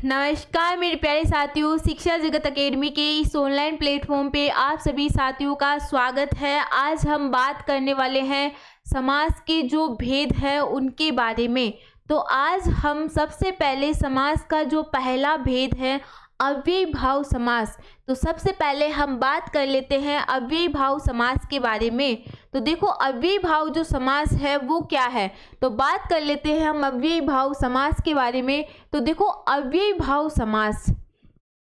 नमस्कार मेरे प्यारे साथियों, शिक्षा जगत एकेडमी के इस ऑनलाइन प्लेटफॉर्म पे आप सभी साथियों का स्वागत है। आज हम बात करने वाले हैं समास के जो भेद है उनके बारे में। तो आज हम सबसे पहले समास का जो पहला भेद है अव्ययीभाव समास, तो सबसे पहले हम बात कर लेते हैं अव्ययीभाव समास के बारे में। तो देखो अव्ययीभाव जो समास है वो क्या है, तो बात कर लेते हैं हम अव्ययीभाव समास के बारे में। तो देखो अव्ययीभाव समास,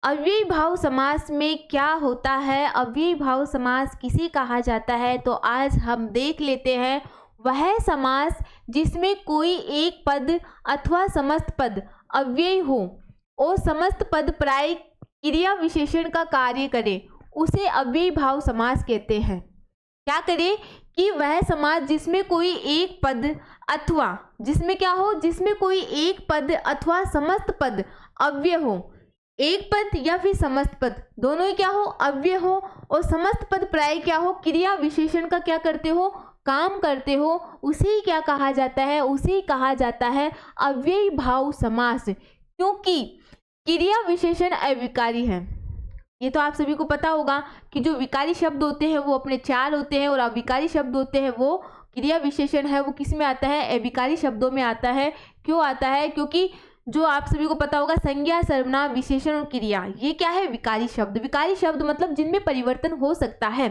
अव्ययीभाव समास में क्या होता है, अव्ययीभाव समास किसे कहा जाता है, तो आज हम देख लेते हैं। वह समास जिसमें कोई एक पद अथवा समस्त पद अव्ययी हो और समस्त पद प्राय क्रिया विशेषण का कार्य करे, उसे अव्ययीभाव समास कहते हैं। क्या करे कि वह समास जिसमें कोई एक पद अथवा जिसमें क्या हो, जिसमें कोई एक पद अथवा समस्त पद अव्यय हो, एक पद या फिर समस्त पद दोनों ही क्या हो, अव्यय हो, और समस्त पद प्राय क्या हो, क्रिया विशेषण का क्या करते हो, काम करते हो, उसे ही क्या कहा जाता है, उसे ही कहा जाता है अव्ययीभाव समास। क्योंकि क्रिया विशेषण अविकारी है। ये तो आप सभी को पता होगा कि जो विकारी शब्द होते हैं वो अपने चार होते हैं और अविकारी शब्द होते हैं वो क्रिया विशेषण है वो किस में आता है, अविकारी शब्दों में आता है। क्यों आता है, क्योंकि जो आप सभी को पता होगा संज्ञा, सर्वनाम, विशेषण और क्रिया, ये क्या है, विकारी शब्द। विकारी शब्द मतलब जिनमें परिवर्तन हो सकता है,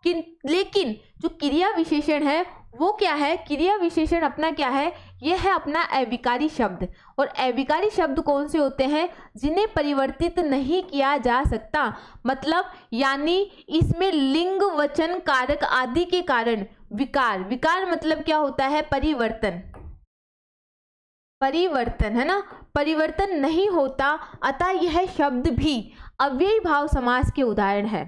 लेकिन जो क्रिया विशेषण है वो क्या है, क्रिया विशेषण अपना क्या है, यह है अपना अविकारी शब्द। और अविकारी शब्द कौन से होते हैं, जिन्हें परिवर्तित नहीं किया जा सकता, मतलब यानी इसमें लिंग, वचन, कारक आदि के कारण विकार, विकार मतलब क्या होता है, परिवर्तन, परिवर्तन है ना, परिवर्तन नहीं होता, अतः यह शब्द भी अव्ययीभाव समास के उदाहरण है।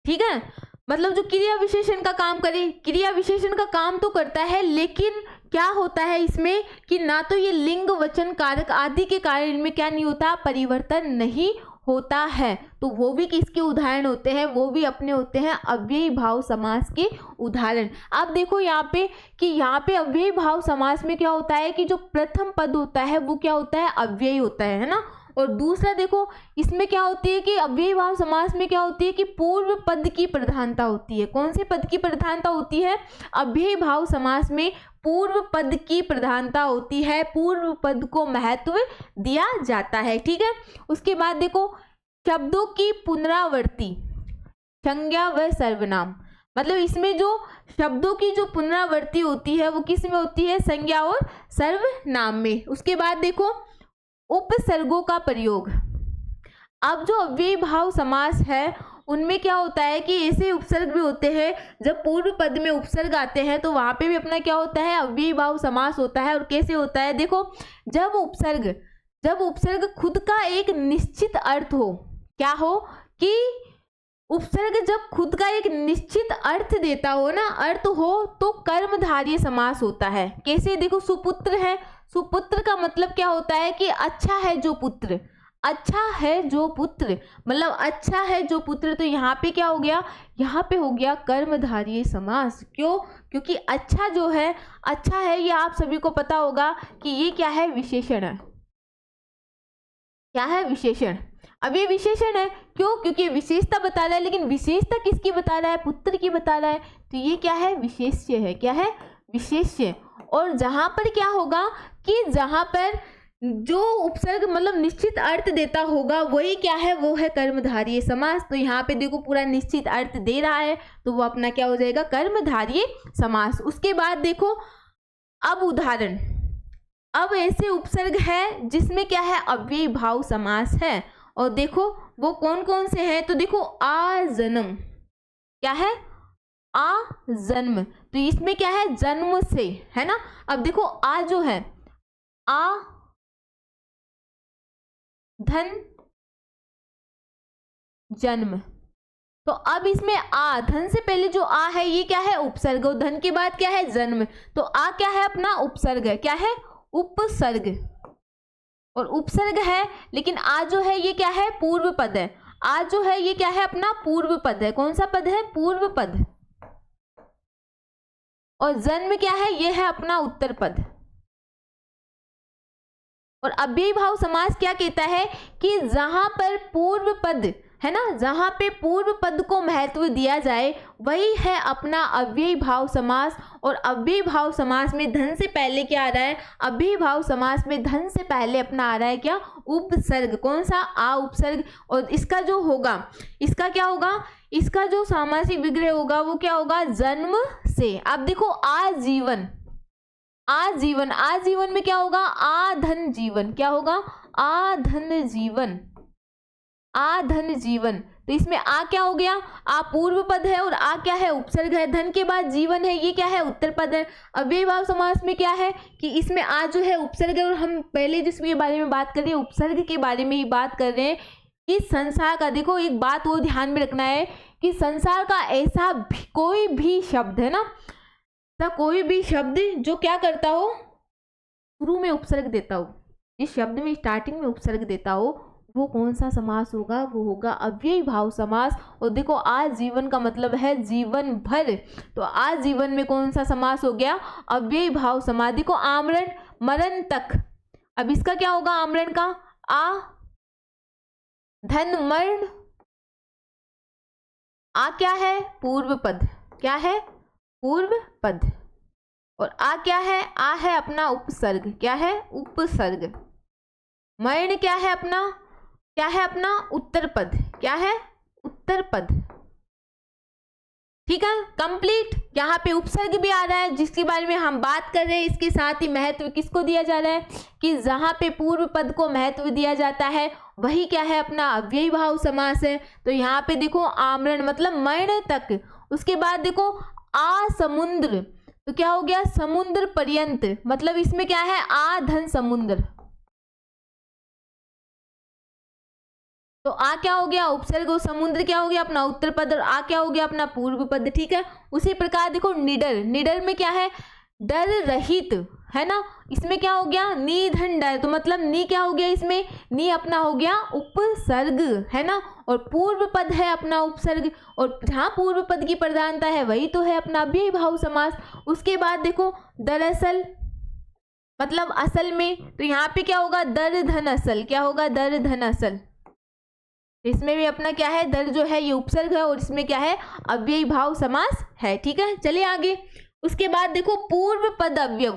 ठीक है, मतलब जो क्रिया विशेषण का काम करे, क्रिया विशेषण का काम तो करता है, लेकिन क्या होता है इसमें कि ना तो ये लिंग, वचन, कारक आदि के कारण इनमें क्या नहीं होता, परिवर्तन नहीं होता है। तो वो भी किसके उदाहरण होते हैं, वो भी अपने होते हैं अव्ययीभाव समास के उदाहरण। आप देखो यहाँ पे कि यहाँ पे अव्ययीभाव समास में क्या होता है कि जो प्रथम पद होता है वो क्या होता है, अव्ययी होता है ना। और दूसरा देखो इसमें क्या होती है कि अव्ययीभाव समास में क्या होती है कि पूर्व पद की प्रधानता होती है। कौन से पद की प्रधानता होती है, अव्ययीभाव समास में पूर्व पद की प्रधानता होती है, पूर्व पद को महत्व दिया जाता है। ठीक है, उसके बाद देखो शब्दों की पुनरावृत्ति, संज्ञा व सर्वनाम, मतलब इसमें जो शब्दों की जो पुनरावृत्ति होती है वो किस में होती है, संज्ञा और सर्वनाम में। उसके बाद देखो उपसर्गों का प्रयोग। अब जो अव्ययीभाव समास है उनमें क्या होता है कि ऐसे उपसर्ग भी होते हैं, जब पूर्व पद में उपसर्ग आते हैं तो वहां पे भी अपना क्या होता है, अव्ययीभाव समास होता है। और कैसे होता है, देखो जब उपसर्ग खुद का एक निश्चित अर्थ हो, क्या हो कि उपसर्ग जब खुद का एक निश्चित अर्थ देता हो ना, अर्थ हो, तो कर्मधारय समास होता है। कैसे, देखो सुपुत्र है, सुपुत्र का मतलब क्या होता है कि अच्छा है जो पुत्र, अच्छा है जो पुत्र, मतलब अच्छा है जो पुत्र। तो यहाँ पे क्या हो गया, यहाँ पे हो गया कर्मधारय समास। क्यों, क्योंकि अच्छा जो है, अच्छा है, ये आप सभी को पता होगा कि ये क्या है, विशेषण है। क्या है, विशेषण। अब ये विशेषण है, क्यों, क्योंकि विशेषता बता रहा है, लेकिन विशेषता किसकी बता रहा है, पुत्र की बता रहा है। तो ये क्या है, विशेष्य है। क्या है, विशेष्य। और जहां पर क्या होगा कि जहां पर जो उपसर्ग मतलब निश्चित अर्थ देता होगा वही क्या है, वो है कर्मधारय समास। तो यहाँ पे देखो पूरा निश्चित अर्थ दे रहा है तो वो अपना क्या हो जाएगा, कर्मधारय समास। उसके बाद देखो अब उदाहरण, अब ऐसे उपसर्ग है जिसमें क्या है, अव्ययीभाव समास है। और देखो वो कौन कौन से हैं, तो देखो आजन्म, क्या है, आ जन्म, तो इसमें क्या है, जन्म से, है ना। अब देखो आ जो है, आ धन जन्म, तो अब इसमें आ धन से पहले जो आ है ये क्या है, उपसर्ग, और धन के बाद क्या है, जन्म। तो आ क्या है, अपना उपसर्ग है। क्या है, उपसर्ग, और उपसर्ग है, लेकिन आ जो है ये क्या है, पूर्व पद है। आ जो है ये क्या है, अपना पूर्व पद है। कौन सा पद है, पूर्व पद। और जन्म क्या है, ये है अपना उत्तर पद। और अव्ययी भाव समास क्या कहता है कि जहां पर पूर्व पद है ना, जहां पे पूर्व पद को महत्व दिया जाए वही है अपना अव्ययी भाव समास। और अव्ययी भाव समास में धन से पहले क्या आ रहा है, अव्ययी भाव समास में धन से पहले अपना आ रहा है क्या, उपसर्ग। कौन सा, आ उपसर्ग। और इसका जो होगा, इसका क्या होगा, इसका जो सामासिक विग्रह होगा वो क्या होगा, जन्म से। अब देखो आजीवन, आजीवन, आजीवन में क्या होगा, आधन जीवन। क्या होगा, आधन जीवन, आधन जीवन। तो इसमें आ क्या हो गया, आ पूर्व पद है और आ क्या है, उपसर्ग है। धन के बाद जीवन है, ये क्या है, उत्तर पद है। अव्ययी भाव समास में क्या है कि इसमें आ जो है उपसर्ग है। और हम पहले जिसके बारे में बात कर रहे हैं, उपसर्ग के बारे में ही बात कर रहे हैं कि संसार का, देखो एक बात वो ध्यान में रखना है कि संसार का ऐसा कोई भी शब्द है ना, कोई भी शब्द जो क्या करता हो, शुरू में उपसर्ग देता हो, इस शब्द में स्टार्टिंग में उपसर्ग देता हो, वो कौन सा समास होगा, वो होगा अव्ययी भाव समास। और देखो आजीवन का मतलब है जीवन भर, तो आजीवन में कौन सा समास हो गया, अव्ययी भाव समास। देखो आमरण, मरण तक। अब इसका क्या होगा, आमरण का आ, धन मरण, आ क्या है, पूर्व पद। क्या है, पूर्व पद। और आ क्या है, आ है अपना उपसर्ग। क्या है, उपसर्ग। मरण क्या है अपना, क्या है अपना उत्तर पद। क्या है, उत्तर पद। ठीक है, कंप्लीट। यहाँ पे उपसर्ग भी आ रहा है जिसके बारे में हम बात कर रहे हैं। इसके साथ ही महत्व किसको दिया जा रहा है कि जहाँ पे पूर्व पद को महत्व दिया जाता है वही क्या है, अपना अव्ययी भाव समास है। तो यहाँ पे देखो आमरण मतलब मरण तक। उसके बाद देखो आ समुद्र, तो क्या हो गया, समुद्र पर्यंत। मतलब इसमें क्या है, आ धन समुद्र। तो आ क्या हो गया, उपसर्ग। और समुद्र क्या हो गया, अपना उत्तर पद। और आ क्या हो गया, अपना पूर्व पद। ठीक है, उसी प्रकार देखो निडर, निडर में क्या है, डर रहित है ना। इसमें क्या हो गया, नी धन डर। तो मतलब नी क्या हो गया, इसमें नी अपना हो गया उपसर्ग है ना। और पूर्व पद है अपना उपसर्ग। और जहाँ पूर्व पद की प्रधानता है वही तो है अपना अव्ययी भाव समास। उसके बाद देखो दरअसल मतलब असल में। तो यहाँ पे क्या होगा, दर धन असल। क्या होगा, दर धन असल। इसमें भी अपना क्या है, दर जो है ये उपसर्ग है और इसमें क्या है, अव्ययी भाव समास है। ठीक है, चलिए आगे। उसके बाद देखो पूर्व पद अव्यय,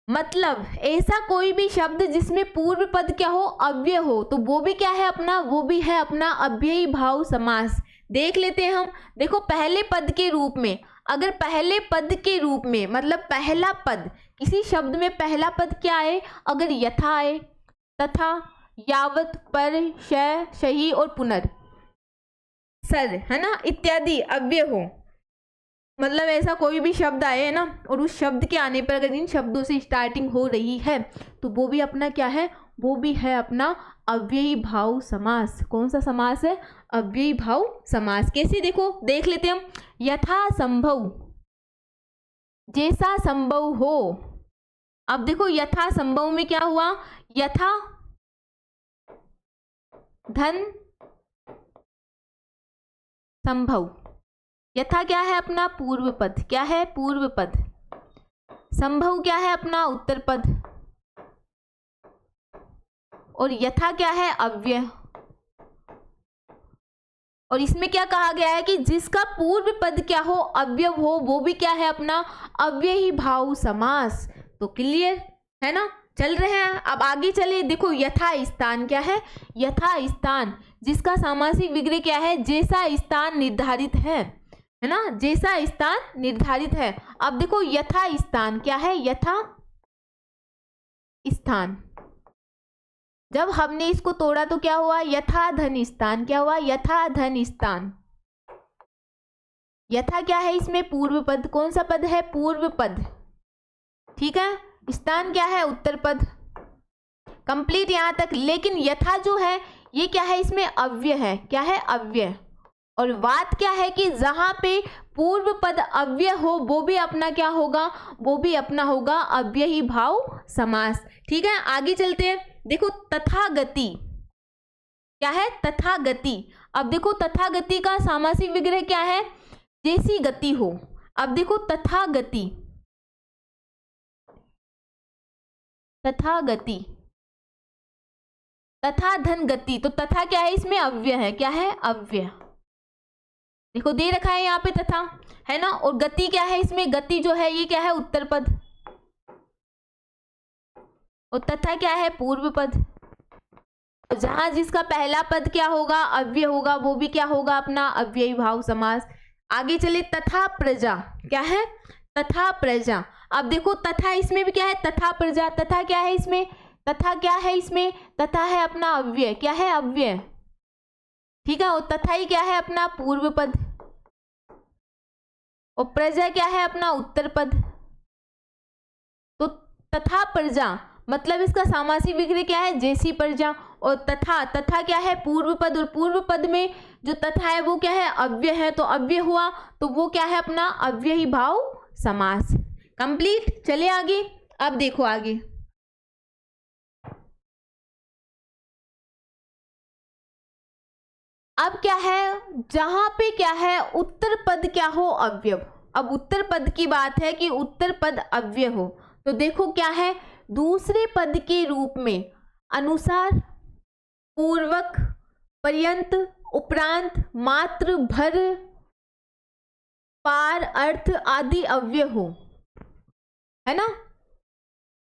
मतलब ऐसा कोई भी शब्द जिसमें पूर्व पद क्या हो, अव्यय हो, तो वो भी क्या है अपना, वो भी है अपना अव्ययी भाव समास। देख लेते हैं हम। देखो पहले पद के रूप में, अगर पहले पद के रूप में मतलब पहला पद, किसी शब्द में पहला पद क्या आए, अगर यथा आए, तथा, यावत, पर, शय, शही और पुनर, सर है ना, इत्यादि अव्यय हो, मतलब ऐसा कोई भी शब्द आए है ना, और उस शब्द के आने पर अगर इन शब्दों से स्टार्टिंग हो रही है तो वो भी अपना क्या है, वो भी है अपना अव्ययी भाव समास। कौन सा समास है, अव्ययी भाव समास। कैसे, देखो देख लेते हम। यथा संभव, जैसा संभव हो। अब देखो यथा संभव में क्या हुआ, यथा धन संभव। यथा क्या है अपना पूर्व पद। क्या है, पूर्व पद। संभव क्या है अपना उत्तर पद। और यथा क्या है, अव्यय। और इसमें क्या कहा गया है कि जिसका पूर्व पद क्या हो, अव्यय हो, वो भी क्या है अपना अव्ययी भाव समास। तो क्लियर है ना, चल रहे हैं। अब आगे चले। देखो यथा स्थान क्या है, यथा स्थान, जिसका सामासिक विग्रह क्या है, जैसा स्थान निर्धारित है ना, जैसा स्थान निर्धारित है। अब देखो यथा स्थान क्या है, यथा स्थान। जब हमने इसको तोड़ा तो क्या हुआ, यथा धन स्थान। क्या हुआ, यथा धन स्थान। यथा क्या है, इसमें पूर्व पद। कौन सा पद है, पूर्व पद। ठीक है, स्थान क्या है, उत्तर पद। कंप्लीट यहां तक। लेकिन यथा जो है ये क्या है, इसमें अव्यय है। क्या है, अव्यय। और बात क्या है कि जहां पे पूर्व पद अव्यय हो वो भी अपना क्या होगा, वो भी अपना होगा अव्ययी भाव समास। ठीक है, आगे चलते हैं। देखो तथागति क्या है, तथागति। अब देखो तथागति का सामासिक विग्रह क्या है, जैसी गति हो। अब देखो तथागति, तथागति तथा धन गति, तो तथा क्या है इसमें, अव्यय है, क्या है, अव्यय। देखो दे रखा है यहाँ पे तथा, है ना। और गति क्या है इसमें, गति जो है ये क्या है, उत्तर पद, और तथा क्या है, पूर्व पद। जहां जिसका पहला पद क्या होगा, अव्यय होगा, वो भी क्या होगा, अपना अव्ययी भाव समास। आगे चले, तथा प्रजा, क्या है, तथा प्रजा। अब देखो तथा इसमें भी क्या है, तथा प्रजा, तथा क्या है इसमें, तथा क्या है इसमें, तथा है अपना अव्यय, क्या है, अव्यय, ठीक है। और तथा ही क्या है, अपना पूर्व पद, और प्रजा क्या है, अपना उत्तर पद। तो तथा प्रजा मतलब इसका सामासिक विग्रह क्या है, जैसी प्रजा। और तथा, तथा क्या है, पूर्व पद, और पूर्व पद में जो तथा है वो क्या है, अव्यय है, तो अव्यय हुआ, तो वो क्या है, अपना अव्ययी भाव समास। कंप्लीट। चले आगे, अब देखो आगे, अब क्या है, जहां पे क्या है, उत्तर पद क्या हो, अव्यय। अब उत्तर पद की बात है कि उत्तर पद अव्यय हो, तो देखो क्या है, दूसरे पद के रूप में अनुसार, पूर्वक, पर्यंत, उपरांत, मात्र, भर, पार, अर्थ आदि अव्यय हो, है ना।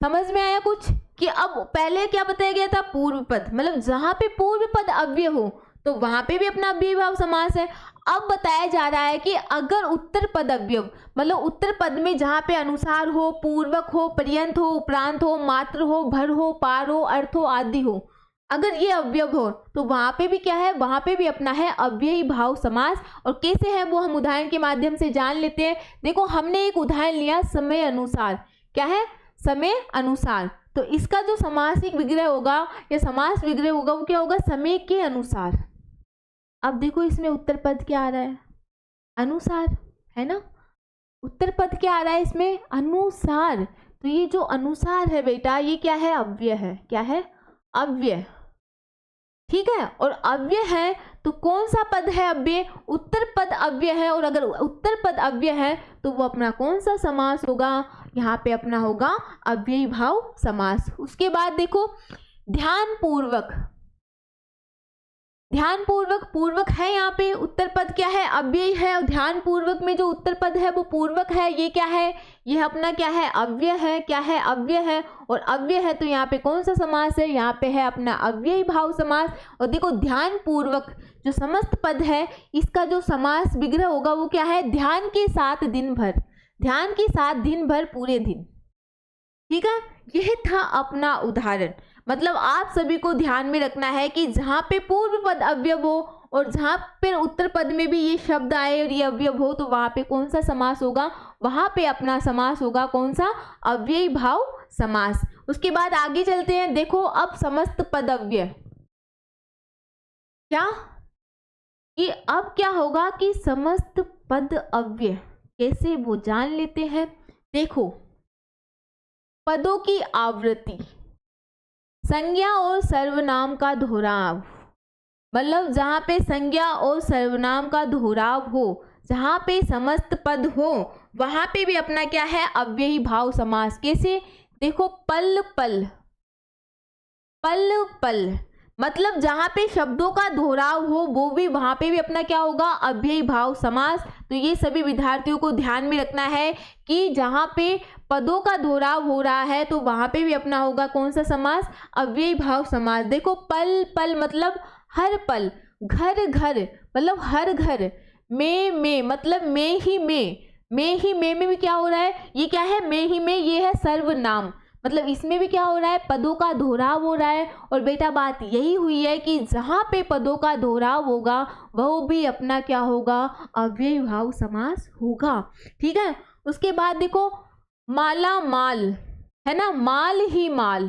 समझ में आया कुछ, कि अब पहले क्या बताया गया था, पूर्व पद, मतलब जहां पे पूर्व पद अव्यय हो तो वहां पे भी अपना अव्ययी भाव समास है। अब बताया जा रहा है कि अगर उत्तर पद अव्यय, मतलब उत्तर पद में जहां पे अनुसार हो, पूर्वक हो, पर्यंत हो, उपरांत हो, मात्र हो, भर हो, पार हो, अर्थ हो, आदि हो, अगर ये अवयव हो तो वहां पे भी क्या है, वहां पे भी अपना है अव्ययी भाव समास। और कैसे है वो हम उदाहरण के माध्यम से जान लेते हैं। देखो हमने एक उदाहरण लिया, समय अनुसार, क्या है, समय अनुसार। तो इसका जो समासिक विग्रह होगा या समास विग्रह होगा वो क्या होगा, समय के अनुसार। अब देखो इसमें उत्तर पद क्या आ रहा है, अनुसार, है ना। उत्तर पद क्या आ रहा है इसमें, अनुसार। तो ये जो अनुसार है बेटा ये क्या है, अव्यय है, क्या है, अव्यय, ठीक है। और अव्यय है तो कौन सा पद है अव्यय, उत्तर पद अव्यय है। और अगर उत्तर पद अव्यय है तो वो अपना कौन सा समास होगा, यहाँ पे अपना होगा अव्ययी भाव समास। उसके बाद देखो ध्यान पूर्वक, ध्यान पूर्वक, पूर्वक है यहाँ पे, उत्तर पद क्या है, अव्यय है। और ध्यान पूर्वक में जो उत्तर पद है वो पूर्वक है, ये क्या है, ये अपना क्या है, अव्यय है, क्या है, अव्यय है। और अव्यय है तो यहाँ पे कौन सा समास है, यहाँ पे है अपना अव्ययी भाव समास। और देखो ध्यान पूर्वक जो समस्त पद है इसका जो समास विग्रह होगा वो क्या है, ध्यान के साथ दिन भर, ध्यान के साथ दिन भर, पूरे दिन, ठीक है। यह था अपना उदाहरण। मतलब आप सभी को ध्यान में रखना है कि जहाँ पे पूर्व पद अव्यय हो और जहाँ पे उत्तर पद में भी ये शब्द आए और ये अव्यय हो तो वहाँ पे कौन सा समास होगा, वहाँ पे अपना समास होगा कौन सा, अव्ययी भाव समास। उसके बाद आगे चलते हैं। देखो अब समस्त पद अव्यय, क्या कि अब क्या होगा कि समस्त पद अव्यय कैसे वो जान लेते हैं। देखो पदों की आवृत्ति, संज्ञा और सर्वनाम का दोहराव, मतलब जहाँ पे संज्ञा और सर्वनाम का दोहराव हो, जहाँ पे समस्त पद हो वहाँ पे भी अपना क्या है, अव्ययी भाव समास। कैसे, देखो पल पल, पल पल मतलब जहाँ पे शब्दों का दोहराव हो वो भी वहाँ पे भी अपना क्या होगा, अव्ययी भाव समास। तो ये सभी विद्यार्थियों को ध्यान में रखना है कि जहाँ पे पदों का दोहराव हो रहा है तो वहाँ पे भी अपना होगा कौन सा समास, अव्ययी भाव समास। देखो पल पल मतलब हर पल, घर घर मतलब हर घर, में मतलब में ही में भी क्या हो रहा है, ये क्या है, में ही में, ये है सर्वनाम, मतलब इसमें भी क्या हो रहा है, पदों का दोहराव हो रहा है। और बेटा बात यही हुई है कि जहाँ पे पदों का दोहराव होगा वह भी अपना क्या होगा, अव्ययी भाव समास होगा, ठीक है। उसके बाद देखो माला माल, है ना, माल ही माल,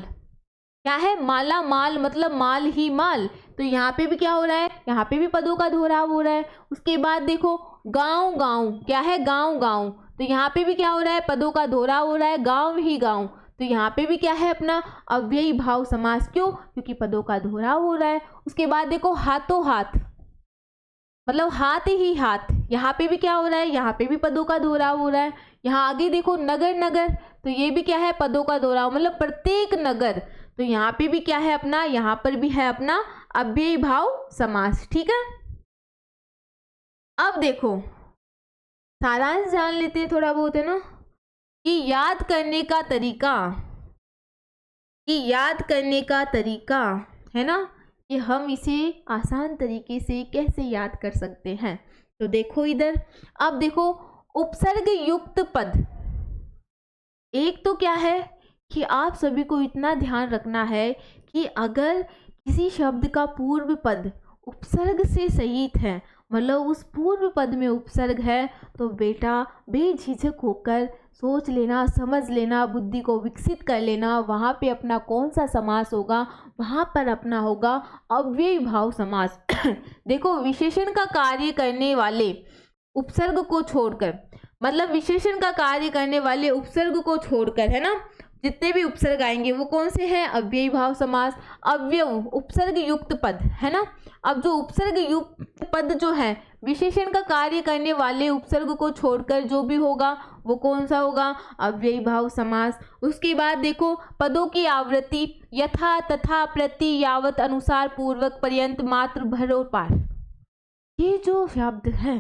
क्या है, माला माल मतलब माल ही माल। तो यहाँ पे भी क्या हो रहा है, यहाँ पे भी पदों का दोहराव हो रहा है। उसके बाद देखो गांव गांव, क्या है, गांव गांव, तो यहाँ पे भी क्या हो रहा है, पदों का दोहराव हो रहा है, गांव ही गांव। तो यहाँ पे भी क्या है अपना अव्ययी भाव समास, क्यों, क्योंकि पदों का दोहराव हो रहा है। उसके बाद देखो हाथों हाथ, मतलब हाथ ही हाथ, यहाँ पे भी क्या हो रहा है, यहाँ पे भी पदों का दोहराव हो रहा है। यहाँ आगे देखो नगर नगर, तो ये भी क्या है, पदों का दोहराव, मतलब प्रत्येक नगर, तो यहाँ पे भी क्या है अपना, यहाँ पर भी है अपना अव्ययी भाव समास। ठीक है, अब देखो सारांश जान लेते हैं थोड़ा बहुत, है ना, कि याद करने का तरीका, है ना, कि हम इसे आसान तरीके से कैसे याद कर सकते हैं। तो देखो इधर, अब देखो उपसर्ग युक्त पद, एक तो क्या है कि आप सभी को इतना ध्यान रखना है कि अगर किसी शब्द का पूर्व पद उपसर्ग से सहित है, मतलब उस पूर्व पद में उपसर्ग है, तो बेटा बेझिझक होकर सोच लेना, समझ लेना, बुद्धि को विकसित कर लेना, वहाँ पे अपना कौन सा समास होगा, वहाँ पर अपना होगा अव्ययी भाव समास। देखो विशेषण का कार्य करने वाले उपसर्ग को छोड़कर, मतलब विशेषण का कार्य करने वाले उपसर्ग को छोड़कर, है ना, जितने भी उपसर्ग आएंगे वो कौन से हैं, अव्ययी भाव समास। अव्यय उपसर्ग युक्त पद, है ना, अब जो उपसर्ग युक्त पद जो है विशेषण का कार्य करने वाले उपसर्ग को छोड़कर जो भी होगा वो कौन सा होगा, अव्ययी भाव समास। उसके बाद देखो पदों की आवृत्ति, यथा तथा प्रति यावत अनुसार पूर्वक पर्यंत मात्र भर और पार, ये जो शब्द है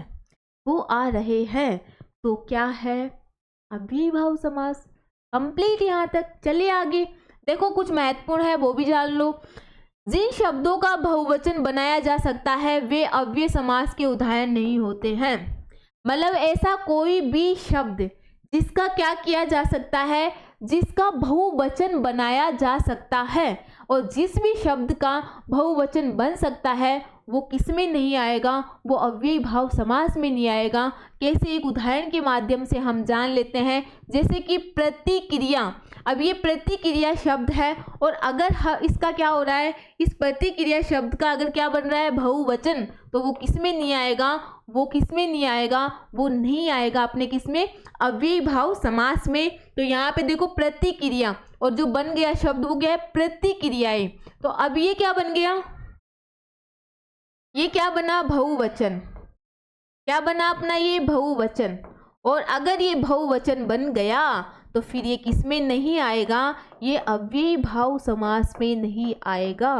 वो आ रहे हैं तो क्या है, अव्ययी भाव समास। कंप्लीट यहाँ तक। चलिए आगे देखो, कुछ महत्वपूर्ण है वो भी जान लो। जिन शब्दों का बहुवचन बनाया जा सकता है वे अव्यय समास के उदाहरण नहीं होते हैं। मतलब ऐसा कोई भी शब्द जिसका क्या किया जा सकता है, जिसका बहुवचन बनाया जा सकता है, और जिस भी शब्द का बहुवचन बन सकता है वो किस में नहीं आएगा, वो अव्ययी भाव समास में नहीं आएगा। कैसे, एक उदाहरण के माध्यम से हम जान लेते हैं। जैसे कि प्रतिक्रिया, अब ये प्रतिक्रिया शब्द है और अगर इसका क्या हो रहा है, इस प्रतिक्रिया शब्द का अगर क्या बन रहा है, बहुवचन, तो वो किस में नहीं आएगा, वो नहीं आएगा अपने किस में, अव्ययी भाव समास में। तो यहाँ पे देखो प्रतिक्रिया, और जो बन गया शब्द वो क्या है, प्रतिक्रियाएं। तो अब ये क्या बन गया, ये क्या बना, बहुवचन। क्या बना अपना, ये बहुवचन। और अगर ये बहुवचन बन गया तो फिर ये किस में नहीं आएगा, ये अव्ययी भाव समास में नहीं आएगा।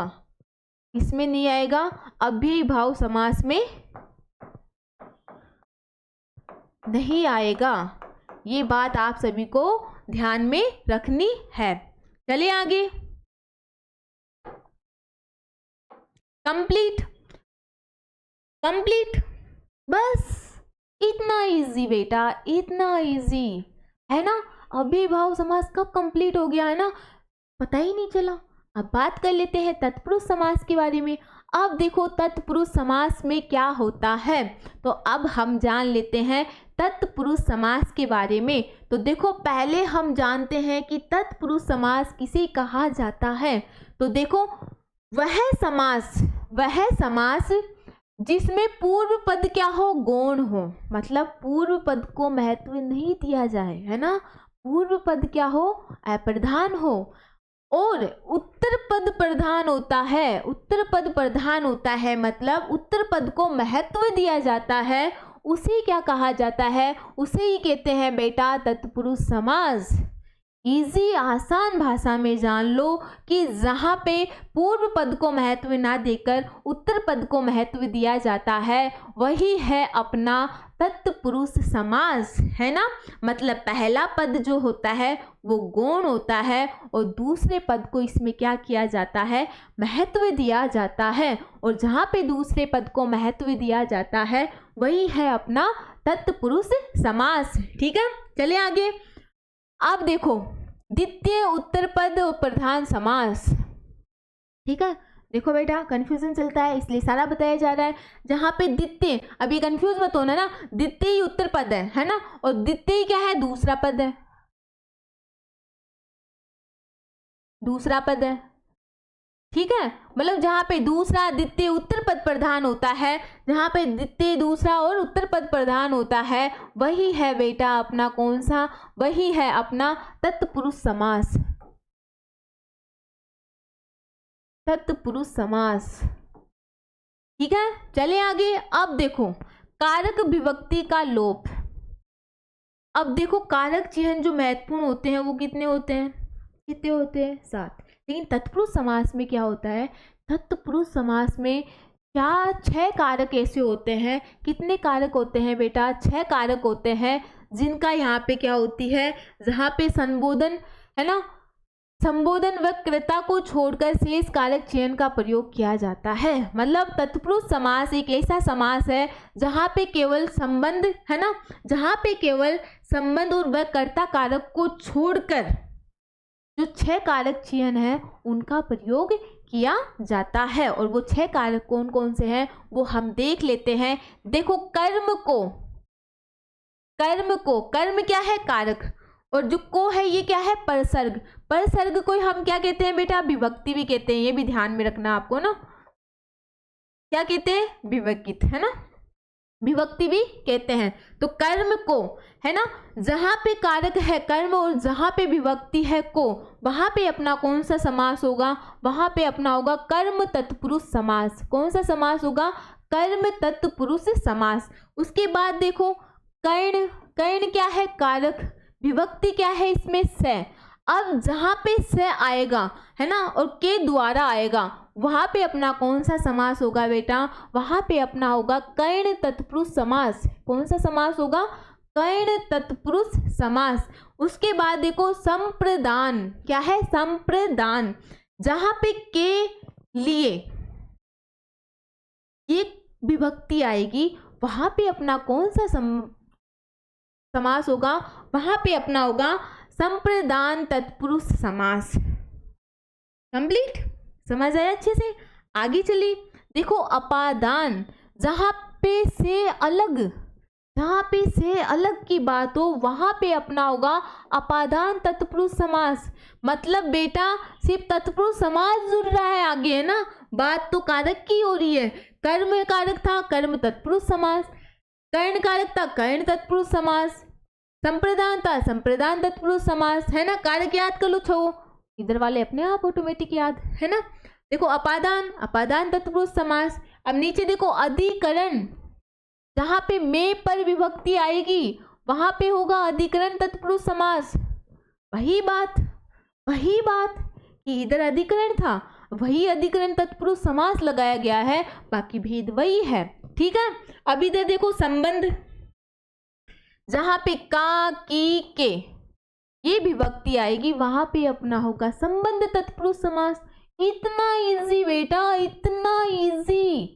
किसमें नहीं आएगा, अव्ययी भाव समास में नहीं आएगा। ये बात आप सभी को ध्यान में रखनी है। चलिए आगे, कंप्लीट बस इतना इजी बेटा, इतना इजी है ना। अव्ययी भाव समास कब कंप्लीट हो गया है ना, पता ही नहीं चला। अब बात कर लेते हैं तत्पुरुष समास के बारे में। अब देखो तत्पुरुष समास में क्या होता है, तो अब हम जान लेते हैं तत्पुरुष समास के बारे में। तो देखो पहले हम जानते हैं कि तत्पुरुष समास किसे कहा जाता है। तो देखो वह समास जिसमें पूर्व पद क्या हो, गौण हो, मतलब पूर्व पद को महत्व नहीं दिया जाए, है ना, पूर्व पद क्या हो, अप्रधान हो, और उत्तर पद प्रधान होता है, मतलब उत्तर पद को महत्व दिया जाता है, उसे क्या कहा जाता है, उसे ही कहते हैं बेटा तत्पुरुष समास। इजी आसान भाषा में जान लो कि जहाँ पे पूर्व पद को महत्व ना देकर उत्तर पद को महत्व दिया जाता है वही है अपना तत्पुरुष समास, है ना। मतलब पहला पद जो होता है वो गौण होता है और दूसरे पद को इसमें क्या किया जाता है, महत्व दिया जाता है, और जहाँ पे दूसरे पद को महत्व दिया जाता है वही है अपना तत्पुरुष समास। ठीक है, चलिए आगे। अब देखो द्वितीय उत्तर पद और प्रधान समास। ठीक है, देखो बेटा कंफ्यूजन चलता है इसलिए सारा बताया जा रहा है। जहाँ पे द्वितीय, अब ये कंफ्यूज मत होना ना, द्वितीय उत्तर पद है ना, और द्वितीय क्या है, दूसरा पद है, ठीक है। मतलब जहाँ पे दूसरा द्वितीय उत्तर पद प्रधान होता है, जहाँ पे द्वितीय दूसरा और उत्तर पद प्रधान होता है वही है बेटा अपना कौन सा, वही है अपना तत्पुरुष समास। ठीक है, चलिए आगे। अब देखो कारक विभक्ति का लोप। अब देखो कारक चिन्ह जो महत्वपूर्ण होते हैं वो कितने होते हैं, 7। लेकिन तत्पुरुष समास में क्या होता है, तत्पुरुष समास में क्या 6 कारक ऐसे होते हैं, कितने कारक होते हैं बेटा, 6 कारक होते हैं, जिनका यहाँ पे क्या होती है, जहाँ पे संबोधन है ना, संबोधन व कर्ता को छोड़कर शेष कारक चयन का प्रयोग किया जाता है। मतलब तत्पुरुष समास एक ऐसा समास है जहाँ पे केवल संबंध है ना, जहाँ पे केवल संबंध और व कर्ता कारक को छोड़कर जो 6 कारक चयन है उनका प्रयोग किया जाता है। और वो 6 कारक कौन कौन से हैं वो हम देख लेते हैं। देखो कर्म को कर्म क्या है, कारक, और जो को है ये क्या है, परसर्ग। परसर्ग को हम क्या कहते हैं बेटा, विभक्ति भी कहते हैं, ये भी ध्यान में रखना आपको ना, क्या कहते हैं, विभक्ति है ना, विभक्ति भी कहते हैं। तो कर्म को है ना, जहाँ पे कारक है कर्म और जहाँ पे विभक्ति है को, वहाँ पे अपना कौन सा समास होगा, वहाँ पे अपना होगा कर्म तत्पुरुष समास। कौन सा समास होगा, कर्म तत्पुरुष समास। उसके बाद देखो कर्ण, कर्ण क्या है, कारक, विभक्ति क्या है इसमें, से। अब जहाँ पे से आएगा है ना और के द्वारा आएगा, वहाँ पे अपना कौन सा समास होगा बेटा, वहाँ पे अपना होगा कर्ण तत्पुरुष समास। कौन सा समास होगा, कर्ण तत्पुरुष समास। उसके बाद देखो संप्रदान, क्या है, संप्रदान, जहाँ पे के लिए ये विभक्ति आएगी, वहाँ पे अपना कौन सा समास होगा, वहाँ पे अपना होगा संप्रदान तत्पुरुष समास। कंप्लीट, समझ आया अच्छे से। आगे चलिए, देखो अपादान, जहाँ पे से अलग, जहाँ पे से अलग की बात हो वहाँ पे अपना होगा अपादान तत्पुरुष समास। मतलब बेटा सिर्फ तत्पुरुष समास जुड़ रहा है आगे, है ना, बात तो कारक की हो रही है। कर्म कारक था, कर्म तत्पुरुष समास, कर्ण कारक था, कर्ण तत्पुरुष समास, संप्रदान था, संप्रदान तत्पुरुष समास, है ना। कारक याद कर लो छो, इधर वाले अपने आप ऑटोमेटिक याद, है ना। देखो अपादान, अपादान तत्पुरुष समास। अब नीचे देखो अधिकरण, जहाँ पे में पर विभक्ति आएगी वहाँ पे होगा अधिकरण तत्पुरुष समास। वही बात कि इधर अधिकरण था, वही अधिकरण तत्पुरुष समास लगाया गया है, बाकी भेद वही है, ठीक है। अब इधर देखो संबंध, जहाँ पे का, की, के ये विभक्ति आएगी वहाँ पे अपना होगा संबंध तत्पुरुष समास। इतना इजी बेटा, इतना इजी,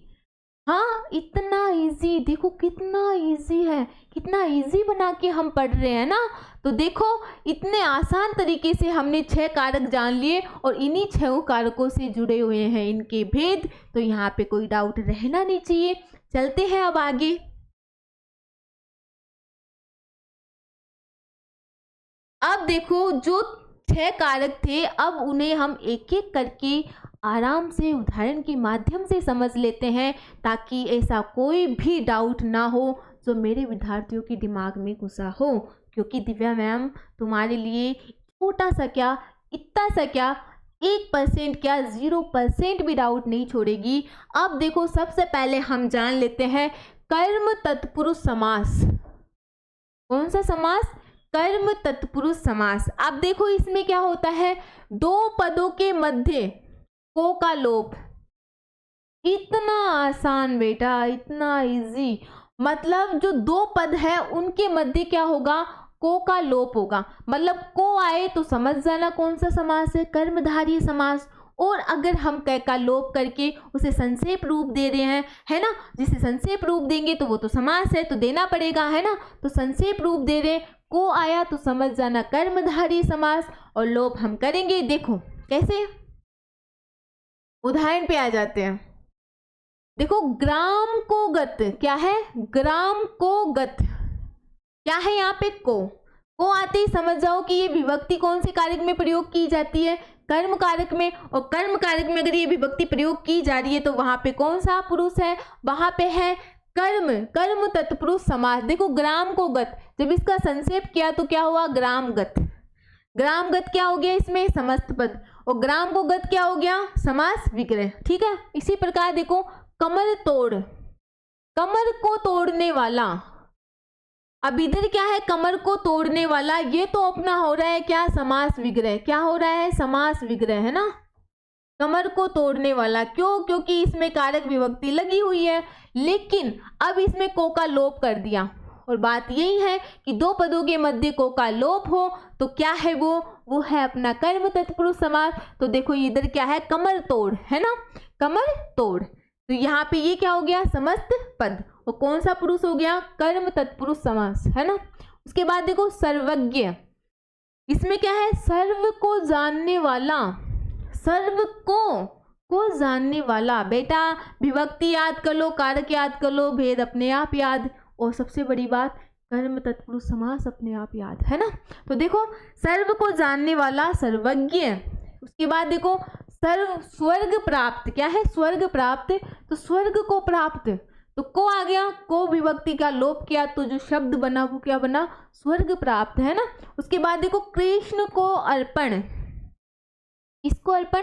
हाँ इतना इजी, देखो कितना इजी है, कितना इजी बना के हम पढ़ रहे हैं ना। तो देखो इतने आसान तरीके से हमने 6 कारक जान लिए और इन्हीं 6 कारकों से जुड़े हुए हैं इनके भेद। तो यहाँ पे कोई डाउट रहना नहीं चाहिए। चलते हैं अब आगे। अब देखो जो 6 कारक थे, अब उन्हें हम एक एक करके आराम से उदाहरण के माध्यम से समझ लेते हैं, ताकि ऐसा कोई भी डाउट ना हो जो मेरे विद्यार्थियों के दिमाग में घुसा हो। क्योंकि दिव्या मैम तुम्हारे लिए छोटा सा क्या, इतना सा क्या, 1% क्या, 0% भी डाउट नहीं छोड़ेगी। अब देखो सबसे पहले हम जान लेते हैं कर्म तत्पुरुष समास। कौन सा समास, कर्म तत्पुरुष समास। अब देखो इसमें क्या होता है, 2 पदों के मध्य को का लोप। इतना आसान बेटा, इतना इजी। मतलब जो 2 पद है उनके मध्य क्या होगा, को का लोप होगा। मतलब को आए तो समझ जाना कौन सा समास है, कर्मधारय समास। और अगर हम क का लोप करके उसे संक्षेप रूप दे रहे हैं, है ना, जिसे संक्षेप रूप देंगे तो वो तो समास है, तो देना पड़ेगा, है ना। तो संक्षेप रूप दे रहे, को आया तो समझ जाना कर्मधारय समास। और लोप हम करेंगे, देखो कैसे, उदाहरण पे आ जाते हैं। देखो ग्राम को गत, क्या है, ग्राम को गत, क्या है यहाँ पे, को आते ही समझ जाओ कि ये विभक्ति कौन से कारक में प्रयोग की जाती है, कर्म कारक में। और कर्म कारक में अगर ये विभक्ति प्रयोग की जा रही है तो वहां पे कौन सा पुरुष है, वहां पे है कर्म, कर्म तत्पुरुष समास। देखो ग्राम को गत, जब इसका संक्षेप किया तो क्या हुआ, ग्रामगत। ग्रामगत क्या हो गया इसमें, समस्त पद। और ग्राम को गत क्या हो गया, समास विग्रह, ठीक है। इसी प्रकार देखो कमर तोड़, कमर को तोड़ने वाला। अब इधर क्या है, कमर को तोड़ने वाला, ये तो अपना हो रहा है क्या, समास विग्रह। क्या हो रहा है, समास विग्रह, है ना। कमर को तोड़ने वाला। क्यों? क्योंकि इसमें कारक विभक्ति लगी हुई है, लेकिन अब इसमें को का लोप कर दिया। और बात यही है कि दो पदों के मध्य को का लोप हो तो क्या है वो है अपना कर्म तत्पुरुष समास। तो देखो इधर क्या है, कमर तोड़, है ना, कमर तोड़। तो यहाँ पे ये क्या हो गया, समस्त पद। और कौन सा पुरुष हो गया, कर्म तत्पुरुष समास, है ना। उसके बाद देखो सर्वज्ञ, इसमें क्या है, सर्व को जानने वाला, सर्व को जानने वाला। बेटा विभक्ति याद कर लो, कारक याद कर लो, भेद अपने आप याद, और सबसे बड़ी बात कर्म तत्पुरुष समास अपने आप याद, है ना। तो देखो सर्व को जानने वाला सर्वज्ञ। उसके बाद देखो सर्व स्वर्ग प्राप्त, क्या है, स्वर्ग प्राप्त। तो स्वर्ग को प्राप्त, तो को आ गया, को विभक्ति का लोप किया तो जो शब्द बना वो क्या बना, स्वर्ग प्राप्त, है ना। उसके बाद देखो कृष्ण को अर्पण, किसको अर्पण,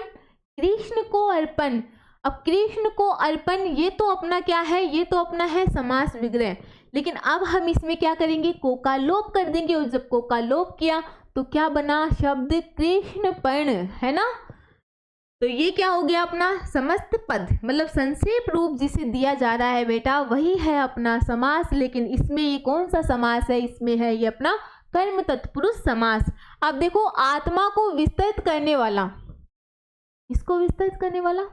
कृष्ण को अर्पण। अब कृष्ण को अर्पण ये तो अपना क्या है, ये तो अपना है समास विग्रह, लेकिन अब हम इसमें क्या करेंगे, को का लोप कर देंगे। और जब को का लोप किया तो क्या बना, शब्द कृष्णपर्ण, है ना। तो ये क्या हो गया अपना समस्त पद, मतलब संक्षेप रूप जिसे दिया जा रहा है बेटा वही है अपना समास। लेकिन इसमें ये कौन सा समास है, इसमें है ये अपना कर्म तत्पुरुष समास। अब देखो आत्मा को विस्तृत करने वाला, इसको विस्तृत करने वाला,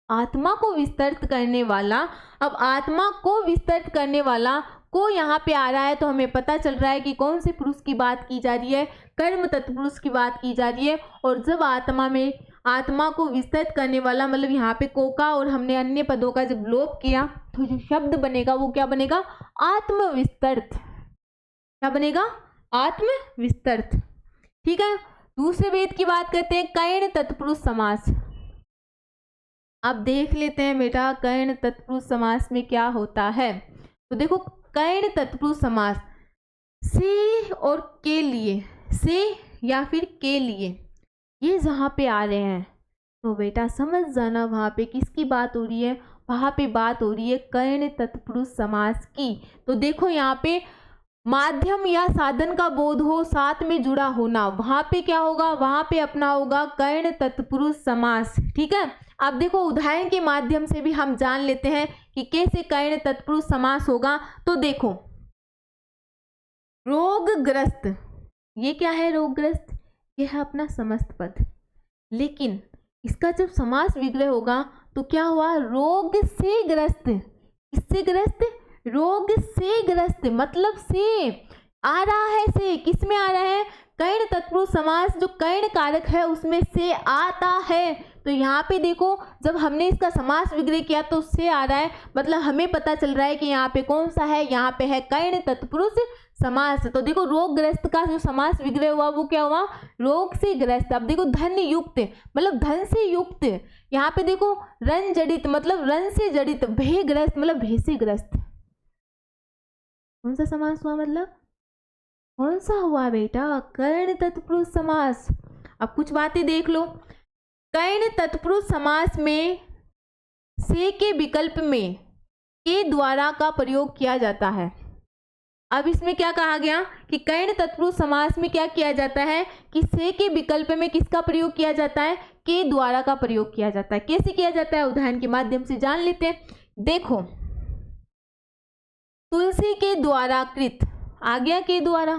आत्मा को विस्तृत करने वाला। अब आत्मा को विस्तृत करने वाला को यहाँ पे आ रहा है तो हमें पता चल रहा है कि कौन से पुरुष की बात की जा रही है, कर्म तत्पुरुष की बात की जा रही है। और जब आत्मा में आत्मा को विस्तृत करने वाला, मतलब यहाँ पे को का और हमने अन्य पदों का जब लोप किया तो जो शब्द बनेगा वो क्या बनेगा, आत्मविस्तृत। क्या बनेगा, आत्मविस्तृत। ठीक है। दूसरे भेद की बात करते हैं, कर्ण तत्पुरुष समास। अब देख लेते हैं बेटा कर्ण तत्पुरुष समास में क्या होता है। तो देखो कर्ण तत्पुरुष समास, से और के लिए, से या फिर के लिए, ये जहाँ पे आ रहे हैं तो बेटा समझ जाना वहाँ पे किसकी बात हो रही है, वहाँ पे बात हो रही है कर्ण तत्पुरुष समास की। तो देखो यहाँ पे माध्यम या साधन का बोध हो, साथ में जुड़ा होना, वहाँ पे क्या होगा, वहाँ पे अपना होगा कर्ण तत्पुरुष समास। ठीक है। अब देखो उदाहरण के माध्यम से भी हम जान लेते हैं कि कैसे कर्ण तत्पुरुष समास होगा। तो देखो रोगग्रस्त, ये क्या है, रोगग्रस्त, ये है अपना समस्त पद। लेकिन इसका जब समास विग्रह होगा तो क्या हुआ, रोग से ग्रस्त, किससे ग्रस्त, रोग से ग्रस्त, मतलब से आ रहा है, से किस में आ रहा है, कर्ण तत्पुरुष समास जो कर्ण कारक है उसमें से आता है। तो यहाँ पे देखो जब हमने इसका समास विग्रह किया तो से आ रहा है, मतलब हमें पता चल रहा है कि यहाँ पे कौन सा है, यहाँ पे है कर्ण तत्पुरुष समास। तो देखो रोगग्रस्त का जो समास विग्रह हुआ वो क्या हुआ, रोग से ग्रस्त। अब देखो धन युक्त, मतलब धन से युक्त। यहाँ पे देखो रन जड़ित, मतलब रन से जड़ित, भयग्रस्त मतलब भय से ग्रस्त। कौन सा समास हुआ, मतलब कौन सा हुआ बेटा, कर्ण तत्पुरुष समास। अब कुछ बातें देख लो, कर्ण तत्पुरुष समास में से के विकल्प में के द्वारा का प्रयोग किया जाता है। अब इसमें क्या कहा गया कि कर्ण तत्पुरुष समास में क्या किया जाता है कि से के विकल्प में किसका प्रयोग किया जाता है, के द्वारा का प्रयोग किया जाता है। कैसे किया जाता है, उदाहरण के माध्यम से जान लेते हैं। देखो तुलसी के द्वारा कृत, आ गया के द्वारा,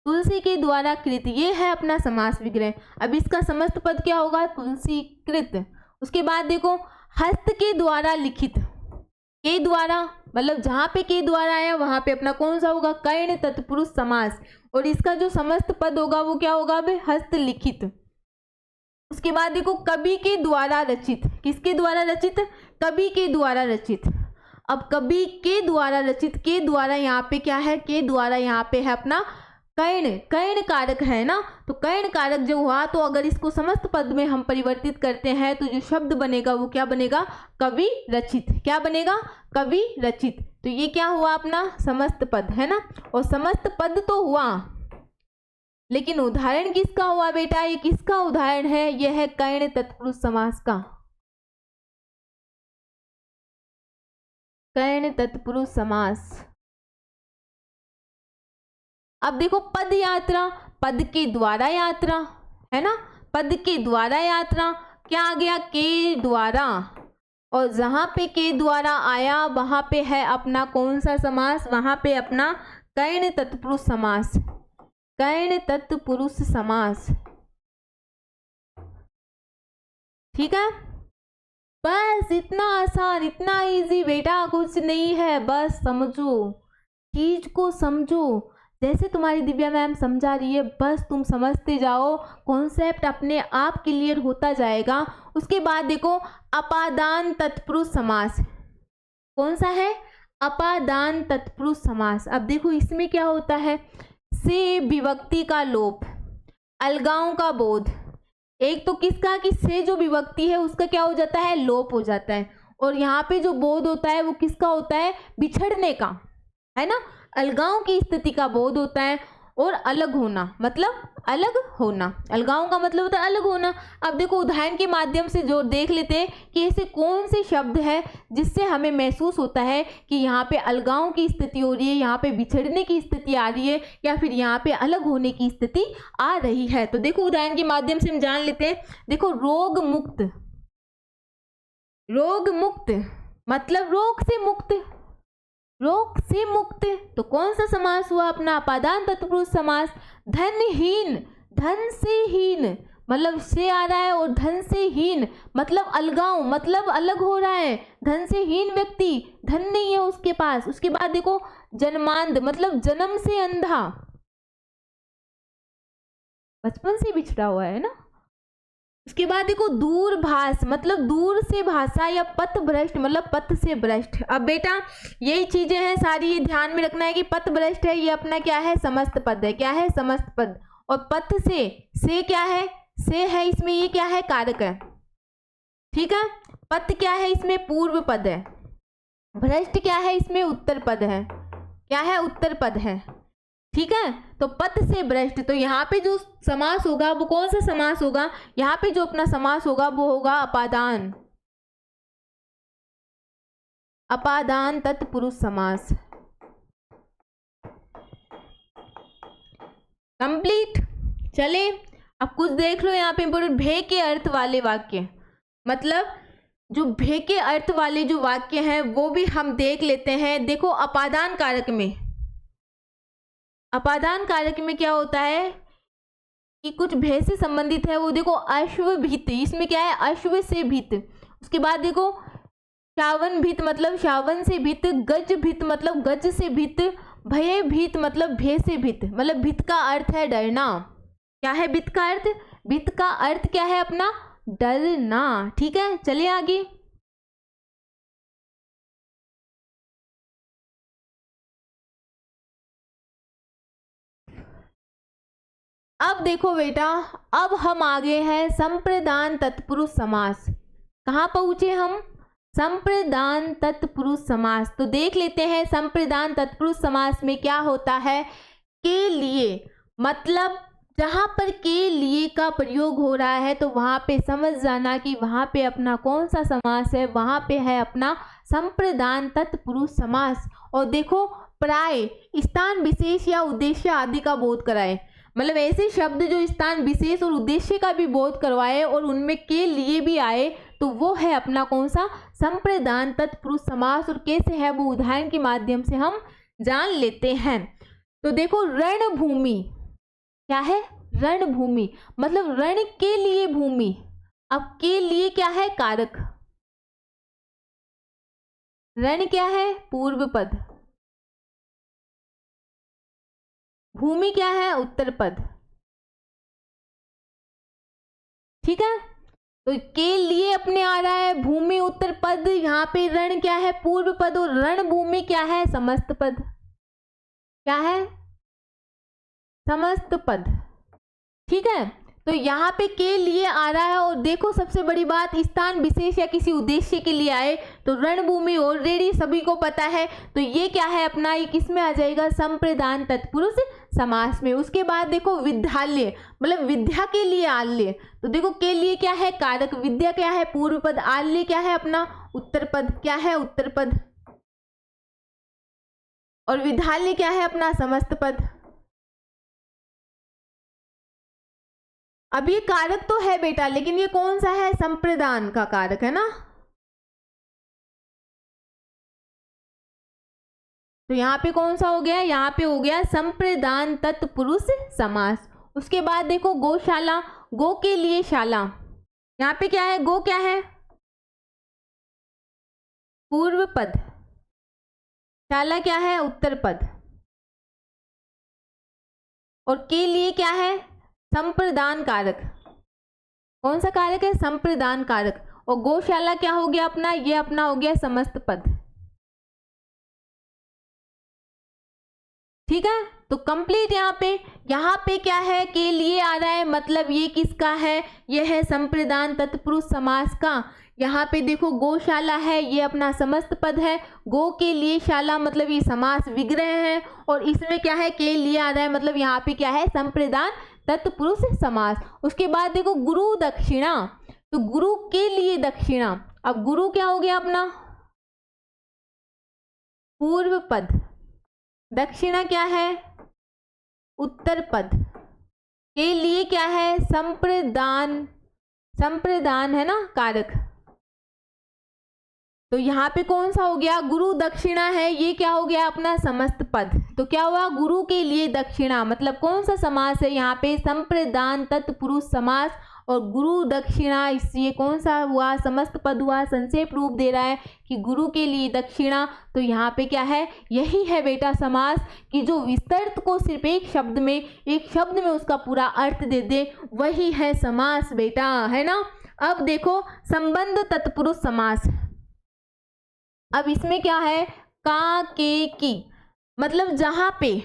तुलसी के द्वारा कृत, ये है अपना समास विग्रह। अब इसका समस्त पद क्या होगा, तुलसी कृत। उसके बाद देखो हस्त के द्वारा लिखित, के द्वारा मतलब जहाँ पे के द्वारा आया वहाँ पे अपना कौन सा होगा, कर्ण तत्पुरुष समास। और इसका जो समस्त पद होगा वो क्या होगा, बे हस्त लिखित। उसके बाद देखो कवि के द्वारा रचित, किसके द्वारा रचित, कवि के द्वारा रचित। अब कवि के द्वारा रचित, के द्वारा यहाँ पे क्या है, के द्वारा यहाँ पे है अपना कर्ण, कर्ण कारक है ना। तो कर्ण कारक जो हुआ तो अगर इसको समस्त पद में हम परिवर्तित करते हैं तो जो शब्द बनेगा वो क्या बनेगा, कवि रचित। क्या बनेगा, कवि रचित। तो ये क्या हुआ अपना समस्त पद, है ना। और समस्त पद तो हुआ, लेकिन उदाहरण किसका हुआ बेटा, ये किसका उदाहरण है, यह है कर्ण तत्पुरुष समास का, कर्ण तत्पुरुष समास। अब देखो पद यात्रा, पद के द्वारा यात्रा, है ना, पद के द्वारा यात्रा क्या आ गया, के द्वारा, और जहाँ पे के द्वारा आया वहाँ पे है अपना कौन सा समास, वहाँ पे अपना कर्ण तत्पुरुष समास, कर्ण तत्पुरुष समास। ठीक है, बस इतना आसान, इतना इजी बेटा, कुछ नहीं है, बस समझो, चीज को समझो, जैसे तुम्हारी दिव्या मैम समझा रही है बस तुम समझते जाओ, कॉन्सेप्ट अपने आप क्लियर होता जाएगा। उसके बाद देखो अपादान तत्पुरुष समास, कौन सा है, अपादान तत्पुरुष समास। अब देखो इसमें क्या होता है, से विभक्ति का लोप, अलगाव का बोध, एक तो किसका, कि से जो विभक्ति है उसका क्या हो जाता है, लोप हो जाता है, और यहाँ पे जो बोध होता है वो किसका होता है, बिछड़ने का, है ना, अलगाव की स्थिति का बोध होता है, और अलग होना मतलब अलग होना, अलगाव का मतलब होता है अलग होना। अब देखो उदाहरण के माध्यम से जो देख लेते हैं कि ऐसे कौन से शब्द है जिससे हमें महसूस होता है कि यहाँ पे अलगाव की स्थिति हो रही है, यहाँ पे बिछड़ने की स्थिति आ रही है, या फिर यहाँ पे अलग होने की स्थिति आ रही है। तो देखो उदाहरण के माध्यम से हम जान लेते हैं। देखो रोग मुक्त, रोग मुक्त मतलब रोग से मुक्त, रोग से मुक्त, तो कौन सा समास हुआ अपना, अपादान तत्पुरुष समास। धनहीन, धन से हीन मतलब से आ रहा है, और धन से हीन मतलब अलगाव, मतलब अलग हो रहा है, धन से हीन व्यक्ति, धन नहीं है उसके पास। उसके बाद देखो जन्मांध मतलब जन्म से अंधा, बचपन से बिछड़ा हुआ है ना। उसके बाद देखो दूरभाष मतलब दूर से भाषा, या पथ भ्रष्ट मतलब पथ से भ्रष्ट। अब बेटा यही चीजें हैं सारी, ये ध्यान में रखना है कि पथ भ्रष्ट है, ये अपना क्या है, समस्त पद है, क्या है, समस्त पद। और पथ से क्या है, से है इसमें, ये क्या है, कारक है, ठीक है। पथ क्या है, इसमें पूर्व पद है। भ्रष्ट क्या है, इसमें उत्तर पद है, क्या है, उत्तर पद है, ठीक है। तो पथ से भ्रष्ट, तो यहाँ पे जो समास होगा वो कौन सा समास होगा, यहाँ पे जो अपना समास होगा वो होगा अपादान, अपादान तत्पुरुष समास। कंप्लीट। चले अब कुछ देख लो यहाँ पे इंपोर्टेंट, भे के अर्थ वाले वाक्य, मतलब जो भे के अर्थ वाले जो वाक्य हैं वो भी हम देख लेते हैं। देखो अपादान कारक में, अपादान कारक में क्या होता है कि कुछ भे से संबंधित है, वो देखो अश्व भीत, इसमें क्या है, अश्व से भीत। उसके बाद देखो शावन भीत मतलब शावन से भीत, गज भीत मतलब गज से भीत, भय भीत मतलब भय से भीत, मतलब भीत का अर्थ है डरना। क्या है भीत का अर्थ, भीत का अर्थ क्या है अपना, डरना, ठीक है। चलिए आगे। अब देखो बेटा, अब हम आगे हैं संप्रदान तत्पुरुष समास। कहाँ पहुंचे हम, संप्रदान तत्पुरुष समास। तो देख लेते हैं संप्रदान तत्पुरुष समास में क्या होता है। के लिए मतलब जहाँ पर के लिए का प्रयोग हो रहा है तो वहाँ पे समझ जाना कि वहाँ पे अपना कौन सा समास है, वहाँ पे है अपना संप्रदान तत्पुरुष समास। और देखो प्राय स्थान विशेष या उद्देश्य आदि का बोध कराए, मतलब ऐसे शब्द जो स्थान विशेष और उद्देश्य का भी बोध करवाए और उनमें के लिए भी आए, तो वो है अपना कौन सा, संप्रदान तत्पुरुष समास। और कैसे है वो उदाहरण के माध्यम से हम जान लेते हैं। तो देखो रणभूमि, क्या है, रणभूमि मतलब रण के लिए भूमि। अब के लिए क्या है, कारक, रण क्या है, पूर्व पद, भूमि क्या है, उत्तर पद, ठीक है। तो के लिए अपने आ रहा है भूमि उत्तर पद, यहाँ पे रण क्या है, पूर्व पद, और रणभूमि क्या है, समस्त पद, क्या है, समस्त पद, ठीक है। तो यहाँ पे के लिए आ रहा है। और देखो सबसे बड़ी बात, स्थान विशेष या किसी उद्देश्य के लिए आए तो रणभूमि ऑलरेडी सभी को पता है, तो ये क्या है अपना, ये किस में आ जाएगा, संप्रदान तत्पुरुष समास में। उसके बाद देखो विद्यालय मतलब विद्या के लिए आल्य, तो देखो के लिए क्या है, कारक, विद्या क्या है, पूर्व पद, आल्य क्या है अपना, उत्तर पद, क्या है, उत्तर पद, और विद्यालय क्या है अपना, समस्त पद। अब ये कारक तो है बेटा, लेकिन ये कौन सा है? संप्रदान का कारक है ना। तो यहाँ पे कौन सा हो गया? यहाँ पे हो गया संप्रदान तत्पुरुष समास। उसके बाद देखो गौशाला, गो के लिए शाला, यहाँ पे क्या है? गो क्या है? पूर्व पद, शाला क्या है? उत्तर पद, और के लिए क्या है? संप्रदान कारक। कौन सा कारक है? संप्रदान कारक। और गौशाला क्या हो गया अपना? ये अपना हो गया समस्त पद। ठीक है, तो कंप्लीट। यहाँ पे क्या है? के लिए आ रहा है, मतलब ये किसका है? ये है संप्रदान तत्पुरुष समास का। यहाँ पे देखो गौशाला है, ये अपना समस्त पद है। गो के लिए शाला, मतलब ये समास विग्रह है। और इसमें क्या है? के लिए आ रहा है, मतलब यहाँ पे क्या है? संप्रदान तत्पुरुष समास। उसके बाद देखो गुरु दक्षिणा, तो गुरु के लिए दक्षिणा। अब गुरु क्या हो गया अपना? पूर्व पद, दक्षिणा क्या है? उत्तर पद, के लिए क्या है? संप्रदान, संप्रदान है ना कारक। तो यहाँ पे कौन सा हो गया? गुरु दक्षिणा है, ये क्या हो गया? अपना समस्त पद। तो क्या हुआ? गुरु के लिए दक्षिणा, मतलब कौन सा समास है यहाँ पे? संप्रदान तत्पुरुष समास। और गुरु दक्षिणा, इसलिए कौन सा हुआ? समस्त पद हुआ। संक्षेप रूप दे रहा है कि गुरु के लिए दक्षिणा। तो यहाँ पे क्या है? यही है बेटा समास, कि जो विस्तृत को सिर्फ एक शब्द में उसका पूरा अर्थ दे दे, वही है समास बेटा, है ना। अब देखो संबंध तत्पुरुष समास। अब इसमें क्या है? का, के, की, मतलब जहाँ पे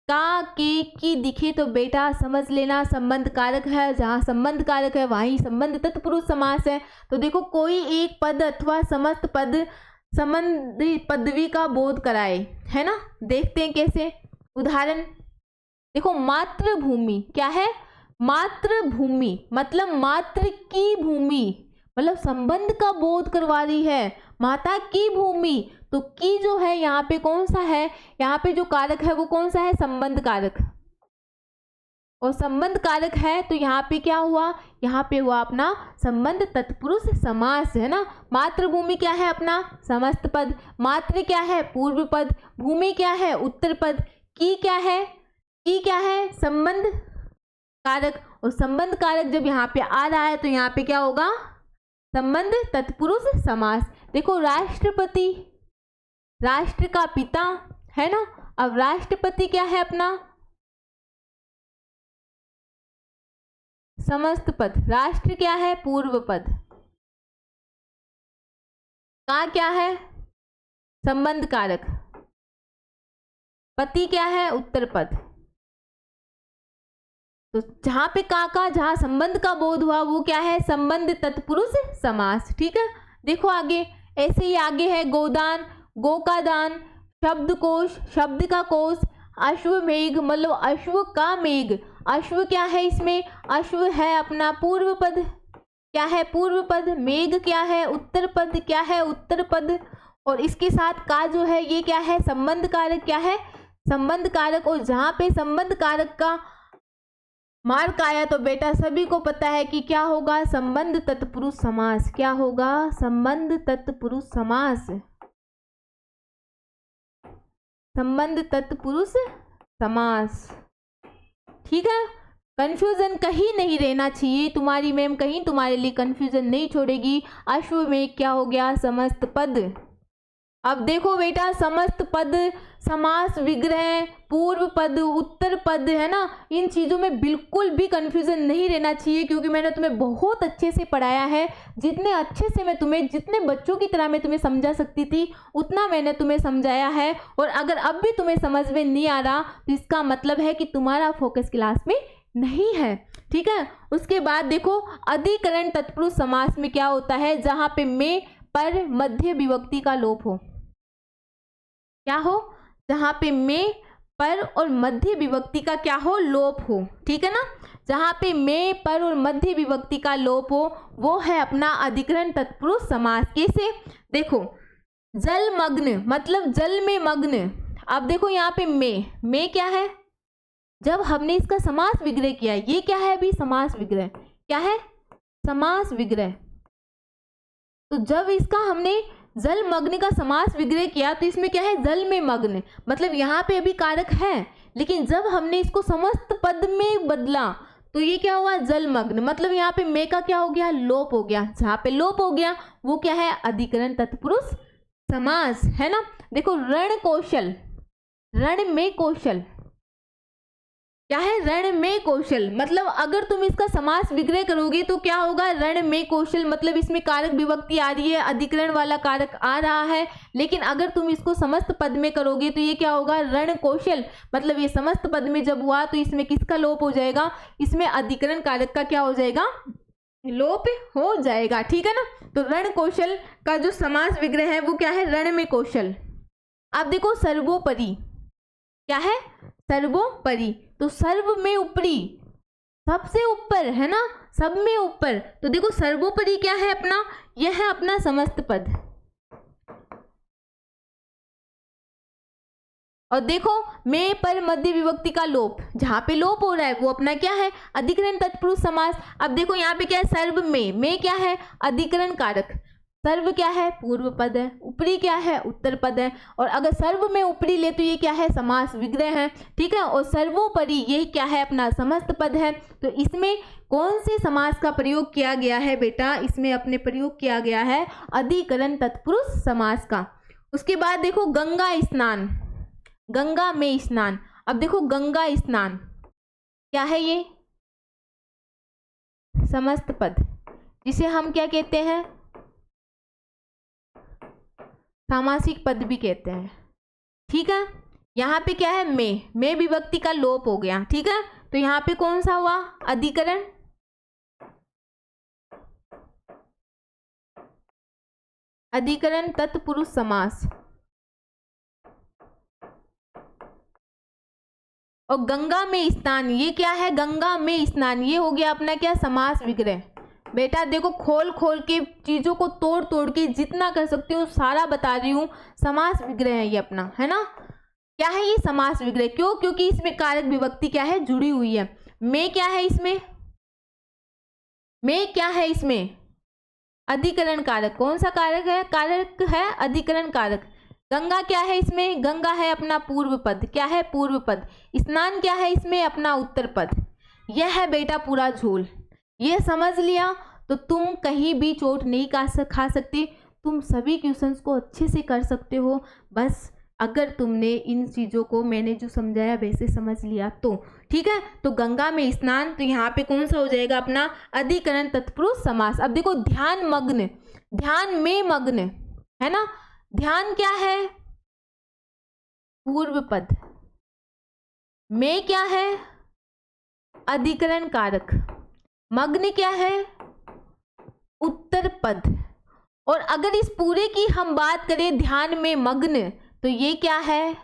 का, के, की दिखे तो बेटा समझ लेना संबंध कारक है। जहाँ संबंध कारक है वहीं संबंध तत्पुरुष समास है। तो देखो कोई एक पद अथवा समस्त पद संबंधी पदवी का बोध कराए, है ना। देखते हैं कैसे। उदाहरण देखो, मातृभूमि क्या है? मातृभूमि मतलब मातृ की भूमि, मतलब संबंध का बोध करवा रही है। माता की भूमि, तो की जो है यहाँ पे कौन सा है? यहाँ पे जो कारक है वो कौन सा है? संबंध कारक। और संबंध कारक है तो यहाँ पे क्या हुआ? यहाँ पे हुआ अपना संबंध तत्पुरुष समास, है ना। मातृभूमि क्या है? अपना समस्त पद। मातृ क्या है? पूर्व पद। भूमि क्या है? उत्तर पद। की क्या है? की क्या है? संबंध कारक। और संबंध कारक जब यहाँ पे आ रहा है तो यहाँ पे क्या होगा? संबंध तत्पुरुष समास। देखो राष्ट्रपति, राष्ट्र का पिता, है ना। अब राष्ट्रपति क्या है? अपना समस्त पद। राष्ट्र क्या है? पूर्व पद। का क्या है? संबंध कारक। पति क्या है? उत्तर पद। तो जहां पे का जहां संबंध का बोध हुआ वो क्या है? संबंध तत्पुरुष समास। ठीक है, देखो आगे ऐसे ही आगे है गोदान, गो का दान, शब्दकोश, शब्द का कोश, अश्वमेघ मतलब अश्व का मेघ। अश्व क्या है? इसमें अश्व है अपना पूर्व पद। क्या है? पूर्व पद। मेघ क्या है? उत्तर पद। क्या है? उत्तर पद। और इसके साथ का जो है ये क्या है? संबंध कारक। क्या है? संबंध कारक। और जहां पे संबंध कारक का मार्क आया तो बेटा सभी को पता है कि क्या होगा? संबंध तत्पुरुष समास। क्या होगा? संबंध तत्पुरुष समास। संबंध तत्पुरुष समास। ठीक है, कंफ्यूजन कहीं नहीं रहना चाहिए। तुम्हारी मैम कहीं तुम्हारे लिए कंफ्यूजन नहीं छोड़ेगी। अश्व में क्या हो गया? समस्त पद। अब देखो बेटा समस्त पद, समास विग्रह, पूर्व पद, उत्तर पद, है ना। इन चीज़ों में बिल्कुल भी कंफ्यूजन नहीं रहना चाहिए, क्योंकि मैंने तुम्हें बहुत अच्छे से पढ़ाया है। जितने अच्छे से मैं तुम्हें, जितने बच्चों की तरह मैं तुम्हें समझा सकती थी उतना मैंने तुम्हें समझाया है। और अगर अब भी तुम्हें समझ में नहीं आ रहा तो इसका मतलब है कि तुम्हारा फोकस क्लास में नहीं है। ठीक है, उसके बाद देखो अधिकरण तत्पुरुष समास में क्या होता है? जहाँ पे में पर मध्य विभक्ति का लोप हो। क्या हो? जहाँ पे में पर और मध्य विभक्ति का क्या हो? लोप हो। ठीक है ना। जहाँ पे में पर और मध्य विभक्ति का लोप हो वो है अपना अधिकरण तत्पुरुष समास। कैसे? देखो जलमग्न मतलब जल में मग्न। अब देखो यहाँ पे में क्या है? जब हमने इसका समास विग्रह किया, ये क्या है अभी, समास विग्रह, क्या है, समास विग्रह। तो जब इसका हमने जलमग्न का समास विग्रह किया तो इसमें क्या है, जल में मग्न, मतलब यहाँ पे अभी कारक है, लेकिन जब हमने इसको समस्त पद में बदला तो ये क्या हुआ, जलमग्न, मतलब यहाँ पे में का क्या हो गया, लोप हो गया। जहाँ पे लोप हो गया वो क्या है, अधिकरण तत्पुरुष समास, है ना। देखो रण कौशल, रण में कौशल, क्या है, रण में कौशल, मतलब अगर तुम इसका समास विग्रह करोगे तो क्या होगा, रण में कौशल, मतलब इसमें कारक विभक्ति आ रही है, अधिकरण वाला कारक आ रहा है, लेकिन अगर तुम इसको समस्त पद में करोगे तो ये क्या होगा, रण कौशल, मतलब ये समस्त पद में जब हुआ तो इसमें किसका लोप हो जाएगा, इसमें अधिकरण कारक का क्या हो जाएगा, लोप हो जाएगा, ठीक है ना। तो रण कौशल का जो समास विग्रह है वो क्या है, रण में कौशल। अब देखो सर्वोपरि, क्या है, सर्वोपरि, तो सर्व में ऊपरी, सबसे ऊपर, है ना, सब में ऊपर। तो देखो सर्वोपरि क्या है अपना, यह है अपना समस्त पद। और देखो में पर मध्य विभक्ति का लोप, जहां पे लोप हो रहा है वो अपना क्या है, अधिकरण तत्पुरुष समास। अब देखो यहाँ पे क्या है, सर्व में क्या है, अधिकरण कारक, सर्व क्या है, पूर्व पद है, ऊपरी क्या है, उत्तर पद है, और अगर सर्व में ऊपरी ले तो ये क्या है, समास विग्रह है, ठीक है। और सर्वोपरि ये क्या है, अपना समस्त पद है। तो इसमें कौन से समास का प्रयोग किया गया है बेटा, इसमें अपने प्रयोग किया गया है अधिकरण तत्पुरुष समास का। उसके बाद देखो गंगा स्नान, गंगा में स्नान। अब देखो गंगा स्नान क्या है, ये समस्त पद, जिसे हम क्या कहते हैं, सामासिक पद भी कहते हैं, ठीक है। यहाँ पे क्या है, में विभक्ति का लोप हो गया, ठीक है। तो यहाँ पे कौन सा हुआ, अधिकरण, अधिकरण तत्पुरुष समास। और गंगा में स्नान, ये क्या है, गंगा में स्नान, ये हो गया अपना क्या, समास विग्रह। बेटा देखो खोल खोल के चीजों को तोड़ तोड़ के जितना कर सकती हूँ सारा बता रही हूँ, समास विग्रह है ये अपना, है ना। क्या है ये, समास विग्रह, क्यों, क्योंकि इसमें कारक विभक्ति क्या है, जुड़ी हुई है। में क्या है इसमें, में क्या है इसमें, अधिकरण कारक, कौन सा कारक है, कारक है अधिकरण कारक। गंगा क्या है इसमें, गंगा है अपना पूर्व पद, क्या है, पूर्व पद। स्नान क्या है इसमें, अपना उत्तर पद। यह है बेटा पूरा झोल, ये समझ लिया तो तुम कहीं भी चोट नहीं खा सकते, तुम सभी क्वेश्चंस को अच्छे से कर सकते हो, बस अगर तुमने इन चीज़ों को मैंने जो समझाया वैसे समझ लिया तो, ठीक है। तो गंगा में स्नान, तो यहाँ पे कौन सा हो जाएगा अपना, अधिकरण तत्पुरुष समास। अब देखो ध्यान मग्न, ध्यान में मग्न, है ना, ध्यान क्या है, पूर्व पद, में क्या है, अधिकरण कारक, मग्न क्या है, उत्तर पद। और अगर इस पूरे की हम बात करें ध्यान में मग्न, तो ये क्या है,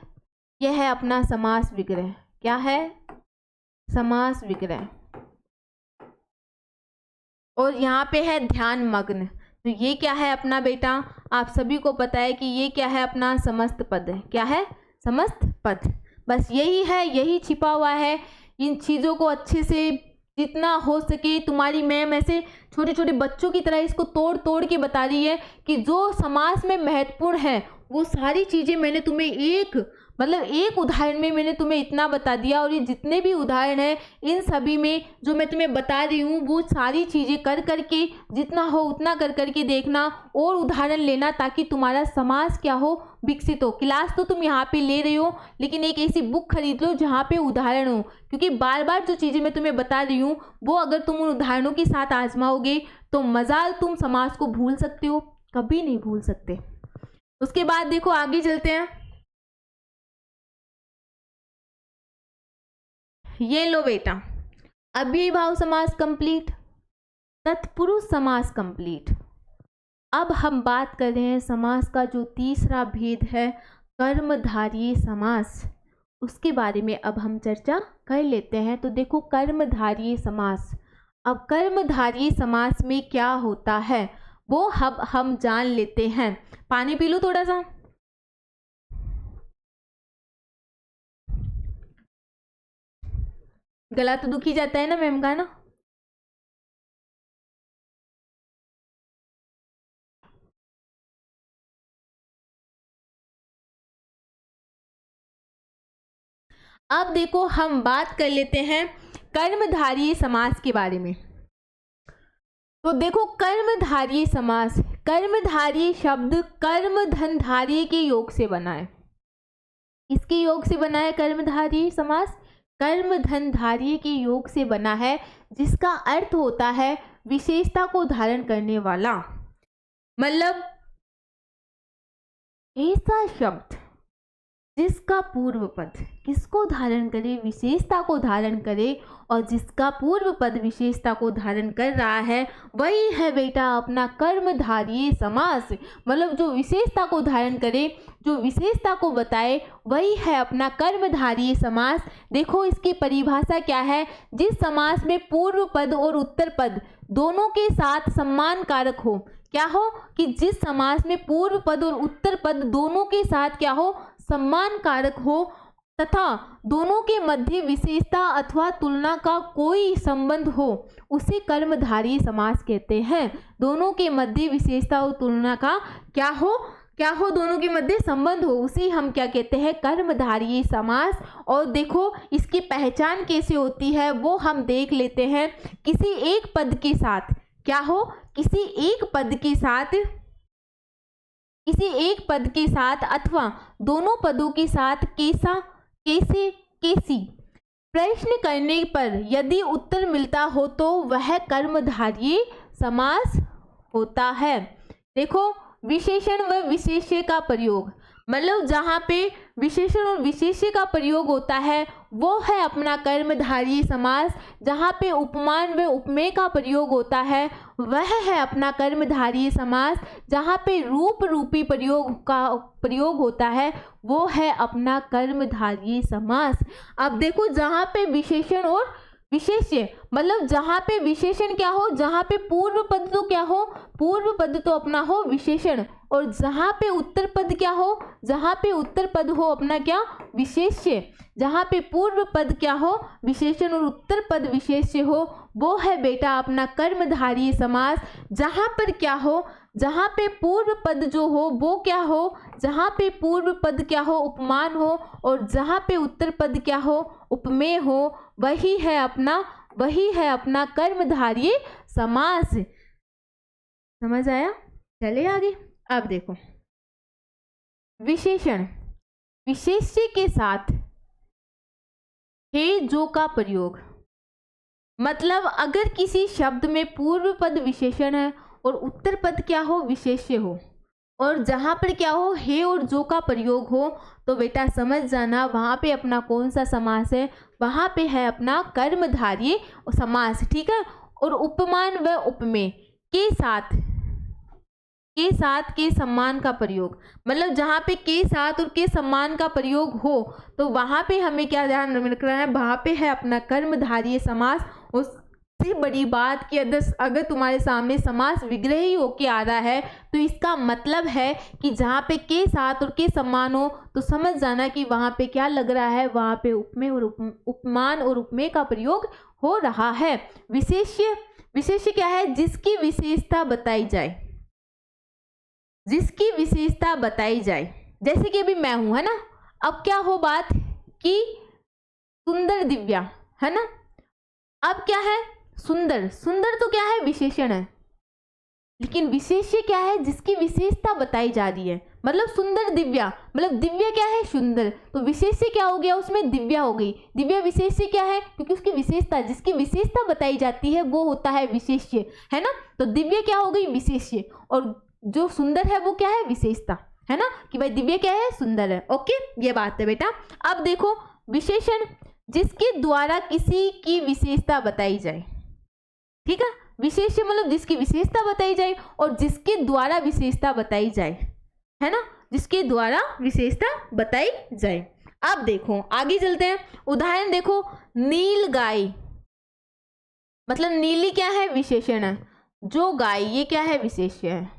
यह है अपना समास विग्रह, क्या है, समास विग्रह। और यहाँ पे है ध्यान मग्न, तो ये क्या है अपना बेटा, आप सभी को पता है कि ये क्या है अपना, समस्त पद है, क्या है, समस्त पद। बस यही है, यही छिपा हुआ है। इन चीज़ों को अच्छे से जितना हो सके, तुम्हारी मैम ऐसे छोटे छोटे बच्चों की तरह इसको तोड़ तोड़ के बता रही है कि जो समास में महत्वपूर्ण है वो सारी चीज़ें मैंने तुम्हें एक उदाहरण में मैंने तुम्हें इतना बता दिया। और ये जितने भी उदाहरण हैं इन सभी में जो मैं तुम्हें बता रही हूँ वो सारी चीज़ें कर करके जितना हो उतना कर करके देखना और उदाहरण लेना, ताकि तुम्हारा समास क्या हो, विकसित हो। क्लास तो तुम यहाँ पे ले रही हो, लेकिन एक ऐसी बुक खरीद लो जहाँ पे उदाहरण हो, क्योंकि बार बार जो चीज़ें मैं तुम्हें बता रही हूँ वो अगर तुम उन उदाहरणों के साथ आजमाओगे तो मजाल तुम समास को भूल सकते हो, कभी नहीं भूल सकते। उसके बाद देखो आगे चलते हैं। ये लो बेटा, अव्ययीभाव समास कंप्लीट, तत्पुरुष समास कंप्लीट। अब हम बात कर रहे हैं समास का जो तीसरा भेद है, कर्मधारय समास, उसके बारे में अब हम चर्चा कर लेते हैं। तो देखो कर्मधारय समास, अब कर्मधारय समास में क्या होता है वो हम जान लेते हैं। पानी पी लो थोड़ा सा। गला तो दुख ही जाता है ना मैम का ना। अब देखो हम बात कर लेते हैं कर्मधारय समास के बारे में। तो देखो कर्मधारय समास, कर्मधारय शब्द कर्म धनधार्य के योग से बना है। इसके योग से बना है कर्मधारय समास, कर्म धनधार्य के योग से बना है, जिसका अर्थ होता है विशेषता को धारण करने वाला। मतलब ऐसा शब्द जिसका पूर्व पद किसको धारण करे, विशेषता को धारण करे, और जिसका पूर्व पद विशेषता को धारण कर रहा है वही है बेटा अपना कर्मधारय समास। मतलब जो विशेषता को धारण करे, जो विशेषता को बताए, वही है अपना कर्मधारय समास। देखो इसकी परिभाषा क्या है, जिस समास में पूर्व पद और उत्तर पद दोनों के साथ सम्मान कारक हो। क्या हो कि जिस समास में पूर्व पद और उत्तर पद दोनों के साथ क्या हो, सम्मान कारक हो, तथा दोनों के मध्य विशेषता अथवा तुलना का कोई संबंध हो, उसे कर्मधारय समास कहते हैं। दोनों के मध्य विशेषता और तुलना का क्या हो, दोनों के मध्य संबंध हो, उसे हम क्या कहते हैं, कर्मधारय समास। और देखो इसकी पहचान कैसे होती है वो हम देख लेते हैं। किसी एक पद के साथ क्या हो, किसी एक पद के साथ अथवा दोनों पदों के साथ कैसा, कैसे, कैसी प्रश्न करने पर यदि उत्तर मिलता हो तो वह कर्मधारय समास होता है। देखो विशेषण व विशेष्य का प्रयोग, मतलब जहाँ पे विशेषण और विशेष्य का प्रयोग होता है वो है अपना कर्मधारय समास। जहाँ पे उपमान व उपमेय का प्रयोग होता है वह है अपना कर्मधारय समास। जहाँ पे रूप रूपी प्रयोग होता है वो है अपना कर्मधारय समास। अब देखो जहाँ पे विशेषण और विशेष्य, मतलब जहाँ पे विशेषण क्या हो, जहाँ पे पूर्व पद तो क्या हो, पूर्व पद तो अपना हो विशेषण, और जहाँ पे उत्तर पद क्या हो, जहाँ पे उत्तर पद हो अपना क्या, विशेष्य। जहाँ पे पूर्व पद क्या हो, विशेषण, और उत्तर पद विशेष्य हो, वो है बेटा अपना कर्मधारय समास। जहाँ पर क्या हो, जहाँ पे पूर्व पद जो हो वो क्या हो, जहाँ पे पूर्व पद क्या हो, उपमान हो, और जहाँ पे उत्तर पद क्या हो, उपमेय हो, वही है अपना कर्मधारय समास। समझ आया? चले आगे। अब देखो विशेषण, विशेष्य के साथ हे जो का प्रयोग, मतलब अगर किसी शब्द में पूर्व पद विशेषण है और उत्तर पद क्या हो, विशेष्य हो, और जहाँ पर क्या हो, हे और जो का प्रयोग हो, तो बेटा समझ जाना वहाँ पे अपना कौन सा समास है, वहाँ पे है अपना कर्मधारय समास। ठीक है। और उपमान व उपमेय के साथ के सम्मान का प्रयोग, मतलब जहाँ पे के साथ और के सम्मान का प्रयोग हो तो वहाँ पे हमें क्या ध्यान रखना है, वहाँ पे है अपना कर्मधारय समास। उससे बड़ी बात कि अगर तुम्हारे सामने समास विग्रह ही होके आ रहा है तो इसका मतलब है कि जहाँ पे के साथ और के सम्मान हो तो समझ जाना कि वहाँ पे क्या लग रहा है, वहाँ पे उपमेय और उपमान और उपमेय का प्रयोग हो रहा है। विशेष्य, विशेष्य क्या है, जिसकी विशेषता बताई जाए, जिसकी विशेषता बताई जाए। जैसे कि अभी मैं हूं, है ना, अब क्या हो बात कि सुंदर दिव्या, है ना, अब क्या है, सुंदर, सुंदर तो क्या है, विशेषण है, लेकिन विशेष्य क्या है, जिसकी विशेषता बताई जा रही है। मतलब सुंदर दिव्या, मतलब दिव्या क्या है, सुंदर, तो विशेष्य क्या हो गया, उसमें दिव्या हो गई। दिव्या विशेष्य क्या है, क्योंकि उसकी विशेषता, जिसकी विशेषता बताई जाती है वो होता है विशेष्य, है ना। तो दिव्या क्या हो गई, विशेष्य, और जो सुंदर है वो क्या है, विशेषता, है ना, कि भाई दिव्या क्या है, सुंदर है। ओके, ये बात है बेटा। अब देखो विशेषण, जिसके द्वारा किसी की विशेषता बताई जाए। ठीक है, विशेष्य मतलब जिसकी विशेषता बताई जाए और जिसके द्वारा विशेषता बताई जाए, है ना, जिसके द्वारा विशेषता बताई जाए। अब देखो आगे चलते हैं, उदाहरण देखो, नील गाय, मतलब नीली क्या है, विशेषण है, जो गाय ये क्या है, विशेष्य है,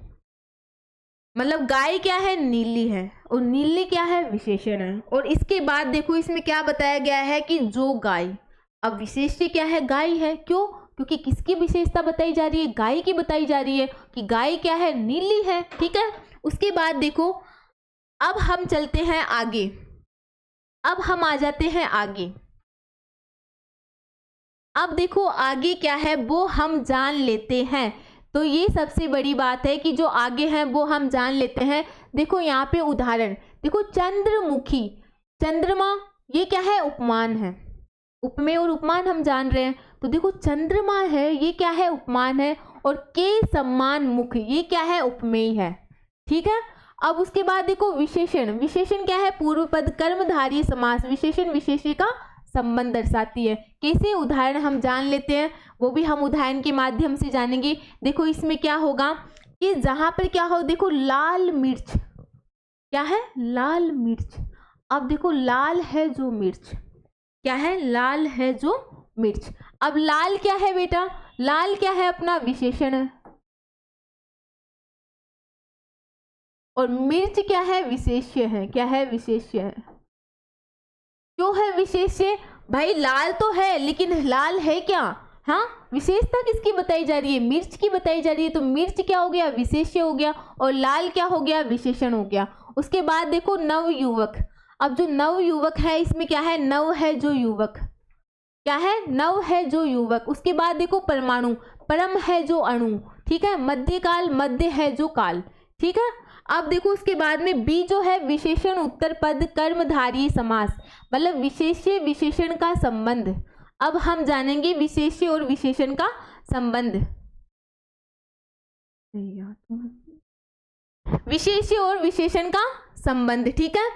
मतलब गाय क्या है, नीली है, और नीली क्या है, विशेषण है। और इसके बाद देखो इसमें क्या बताया गया है कि जो गाय, अब विशेष्य क्या है, गाय है। क्यों? क्योंकि किसकी विशेषता बताई जा रही है, गाय की बताई जा रही है कि गाय क्या है, नीली है। ठीक है, उसके बाद देखो अब हम चलते हैं आगे, अब हम आ जाते हैं आगे। अब देखो आगे क्या है वो हम जान लेते हैं। तो ये सबसे बड़ी बात है कि जो आगे है वो हम जान लेते हैं। देखो यहाँ पे उदाहरण देखो, चंद्रमुखी, चंद्रमा ये क्या है, उपमान है। उपमेय और उपमान हम जान रहे हैं। तो देखो चंद्रमा है ये क्या है, उपमान है। और के सम्मान मुख ये क्या है, उपमेय है। ठीक है, अब उसके बाद देखो विशेषण, विशेषण क्या है, पूर्व पद कर्मधारय समास। विशेषण विशेष्य का संबंध दर्शाती है। कैसे, उदाहरण हम जान लेते हैं, वो भी हम उदाहरण के माध्यम से जानेंगे। देखो इसमें क्या होगा कि जहां पर क्या हो, देखो लाल मिर्च, क्या है, लाल मिर्च। अब देखो लाल है जो मिर्च, क्या है, लाल है जो मिर्च। अब लाल क्या है बेटा, लाल क्या है, अपना विशेषण है। और मिर्च क्या है, विशेष्य है। क्या है, विशेष्य है। क्यों है विशेष्य भाई, लाल तो है लेकिन लाल है क्या, हाँ, विशेषता किसकी बताई जा रही है, मिर्च की बताई जा रही है। तो मिर्च क्या हो गया, विशेष्य हो गया। और लाल क्या हो गया, विशेषण हो गया। उसके बाद देखो नव युवक। अब जो नव युवक है इसमें क्या है, नव है जो युवक, क्या है, नव है जो युवक। उसके बाद देखो परमाणु, परम है जो अणु। ठीक है, मध्यकाल, मध्य है जो काल। ठीक है, अब देखो उसके बाद में बी जो है, विशेषण उत्तर पद कर्मधारय समास, मतलब विशेष्य विशेषण का संबंध। अब हम जानेंगे विशेष्य और विशेषण का संबंध। विशेष्य और विशेषण का संबंध। ठीक है,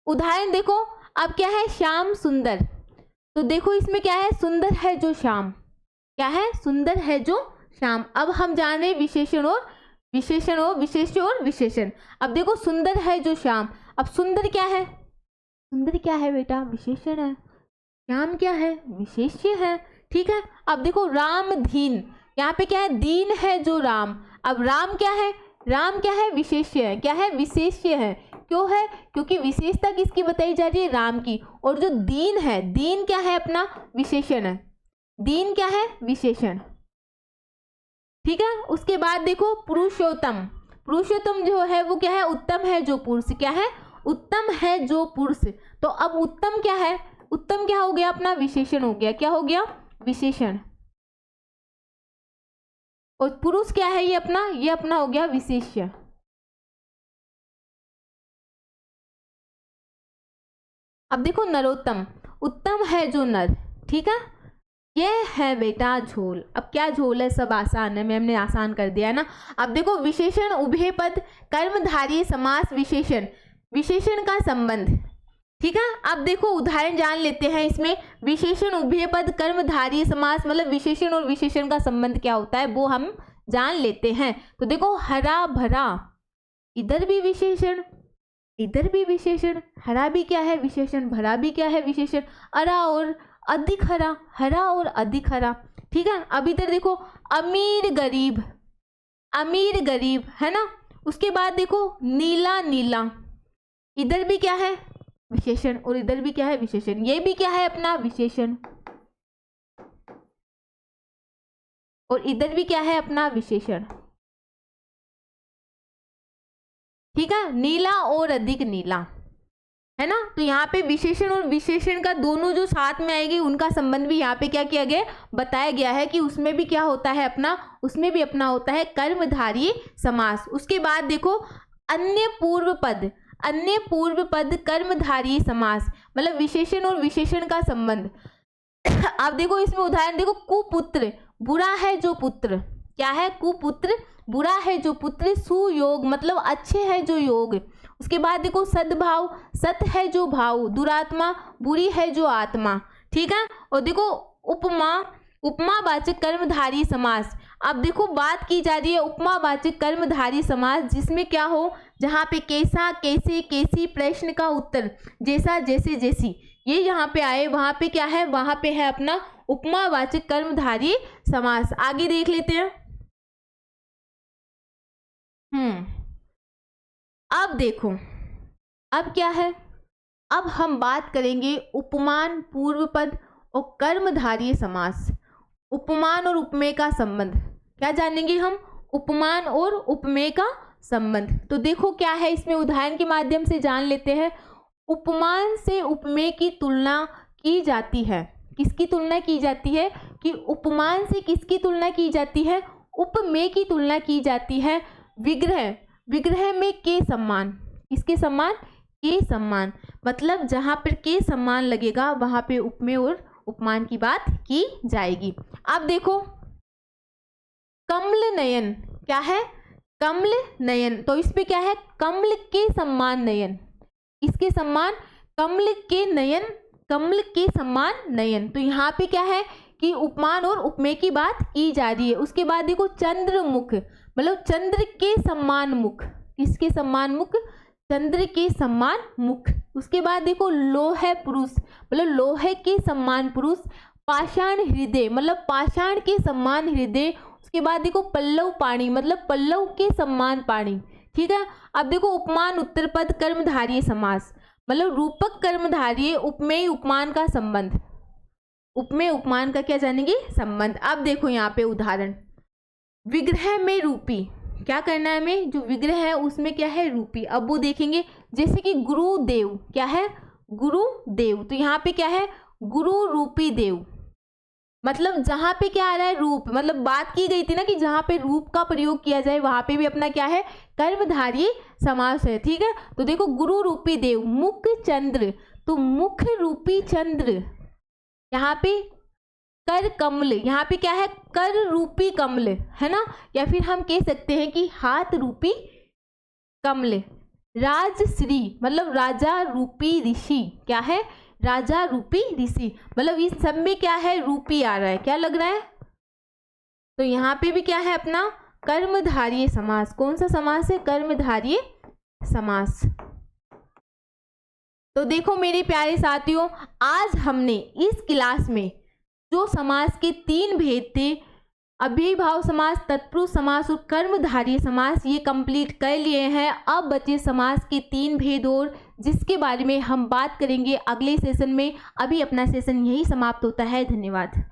उदाहरण देखो, अब क्या है, श्याम सुंदर। तो देखो इसमें क्या है, सुंदर है जो श्याम, क्या है, सुंदर है जो श्याम। अब हम जान रहे विशेषण और विशेषण और विशेष्य और विशेषण। अब देखो सुंदर है जो श्याम, अब सुंदर क्या है, सुंदर क्या है बेटा, विशेषण है। श्याम क्या है, विशेष्य है। ठीक है, अब देखो राम दीन, यहाँ पे क्या है, दीन है जो राम। अब राम क्या है, राम क्या है, विशेष्य है। क्या है, विशेष्य है। क्यों है, क्योंकि विशेषता किसकी बताई जा रही है, राम की। और जो दीन है, दीन क्या है, अपना विशेषण है। दीन क्या है, विशेषण। ठीक है, उसके बाद देखो पुरुषोत्तम, पुरुषोत्तम जो है वो क्या है, उत्तम है जो पुरुष। क्या है, उत्तम है जो पुरुष। तो अब उत्तम क्या है, उत्तम क्या हो गया, अपना विशेषण हो गया। क्या हो गया, विशेषण। और पुरुष क्या है, ये अपना हो गया विशेष्य। अब देखो नरोत्तम, उत्तम है जो नर। ठीक है, ये है बेटा झोल। अब क्या झोल है, सब आसान है, मैम ने आसान कर दिया है ना। अब देखो विशेषण उभय पद कर्मधारय समास, विशेषण विशेषण का संबंध। ठीक है, अब देखो उदाहरण जान लेते हैं इसमें। विशेषण उभय पद कर्मधारय समास, मतलब विशेषण और विशेषण का संबंध क्या होता है वो हम जान लेते हैं। तो देखो हरा भरा, इधर भी विशेषण, इधर भी विशेषण। हरा भी क्या है, विशेषण। भरा भी क्या है, विशेषण। अरा और अधिक हरा, हरा और अधिक हरा। ठीक है, अब इधर देखो अमीर गरीब, अमीर गरीब है ना। उसके बाद देखो नीला नीला, इधर भी क्या है, विशेषण। और इधर भी क्या है, विशेषण। ये भी क्या है, अपना विशेषण। और इधर भी क्या है, अपना विशेषण। ठीक है, नीला और अधिक नीला है ना। तो यहाँ पे विशेषण और विशेषण का दोनों जो साथ में आएगी उनका संबंध भी यहाँ पे क्या किया गया, बताया गया है कि उसमें भी क्या होता है, अपना, उसमें भी अपना होता है कर्मधारय समास। उसके बाद देखो अन्य पूर्व पद, अन्य पूर्व पद कर्मधारय समास, मतलब विशेषण और विशेषण का संबंध। अब देखो इसमें उदाहरण देखो, कुपुत्र, बुरा है जो पुत्र। क्या है, कुपुत्र, बुरा है जो पुत्र। सुयोग, मतलब अच्छे है जो योग। उसके बाद देखो सद्भाव, सत है जो भाव। दुरात्मा, बुरी है जो आत्मा। ठीक है, और देखो उपमा, उपमावाचक कर्मधारय समास। अब देखो बात की जा रही है उपमावाचक कर्मधारय समास, जिसमें क्या हो, जहाँ पे कैसा, कैसे, कैसी, प्रश्न का उत्तर, जैसा, जैसे, जैसी, ये यहाँ पे आए, वहां पे क्या है, वहां पे है अपना उपमावाचक कर्मधारय समास। आगे देख लेते हैं। अब देखो, अब क्या है, अब हम बात करेंगे उपमान पूर्व पद और कर्मधारय समास। उपमान और उपमेय का संबंध, क्या जानेंगे हम? उपमान और उपमेय का संबंध। तो देखो क्या है इसमें, उदाहरण के माध्यम से जान लेते हैं। उपमान से उपमेय की तुलना की जाती है। किसकी तुलना की जाती है? कि उपमान से किसकी तुलना की जाती है? उपमेय की तुलना की जाती है। विग्रह, विग्रह में के सम्मान, किसके सम्मान? के सम्मान। मतलब जहाँ पर के सम्मान लगेगा वहाँ पे उपमेय और उपमान की बात की जाएगी। अब देखो कमल नयन, क्या है? कमल नयन। तो इस पे क्या है? कमल के सम्मान नयन। इसके सम्मान? कमल के नयन, कमल के सम्मान नयन। तो यहाँ पे क्या है कि उपमान और उपमेय की बात की जा रही है। उसके बाद देखो चंद्रमुख, मतलब चंद्र के सम्मान मुख। किसके सम्मान मुख? चंद्र के सम्मान मुख। उसके बाद देखो लोह पुरुष, मतलब लोहे के सम्मान पुरुष। पाषाण हृदय, मतलब पाषाण के सम्मान हृदय। उसके बाद देखो पल्लव पाणी, मतलब पल्लव के सम्मान पाणी। ठीक है। अब देखो उपमान उत्तरपद कर्मधारय समास, मतलब रूपक कर्मधारय उपमेय उपमान का संबंध। उपमेय उपमान का क्या जानेंगे? संबंध। अब देखो यहाँ पे उदाहरण, विग्रह में रूपी, क्या करना है हमें? जो विग्रह है उसमें क्या है? रूपी। अब वो देखेंगे, जैसे कि गुरुदेव, क्या है? गुरुदेव। तो यहाँ पे क्या है? गुरु रूपी देव। मतलब जहाँ पे क्या आ रहा है? रूप। मतलब बात की गई थी ना कि जहाँ पे रूप का प्रयोग किया जाए वहाँ पे भी अपना क्या है? कर्मधारय समास है। ठीक है। तो देखो गुरु रूपी देव, मुख चंद्र, तो मुख रूपी चंद्र। यहाँ पे कर कमल, यहाँ पे क्या है? कर रूपी कमल, है ना। या फिर हम कह सकते हैं कि हाथ रूपी कमल। राजश्री, मतलब राजा रूपी ऋषि, क्या है? राजा रूपी ऋषि। मतलब इस सब में क्या है? रूपी आ रहा है। क्या लग रहा है? तो यहाँ पे भी क्या है अपना? कर्मधारय समास। कौन सा समास है? कर्मधारय समास। तो देखो मेरे प्यारे साथियों, आज हमने इस क्लास में जो समास के 3 भेद थे, अव्ययीभाव समास, तत्पुरुष समास और कर्मधारय समास, ये कंप्लीट कर लिए हैं। अब बचे समास के 3 भेद और, जिसके बारे में हम बात करेंगे अगले सेशन में। अभी अपना सेशन यही समाप्त होता है। धन्यवाद।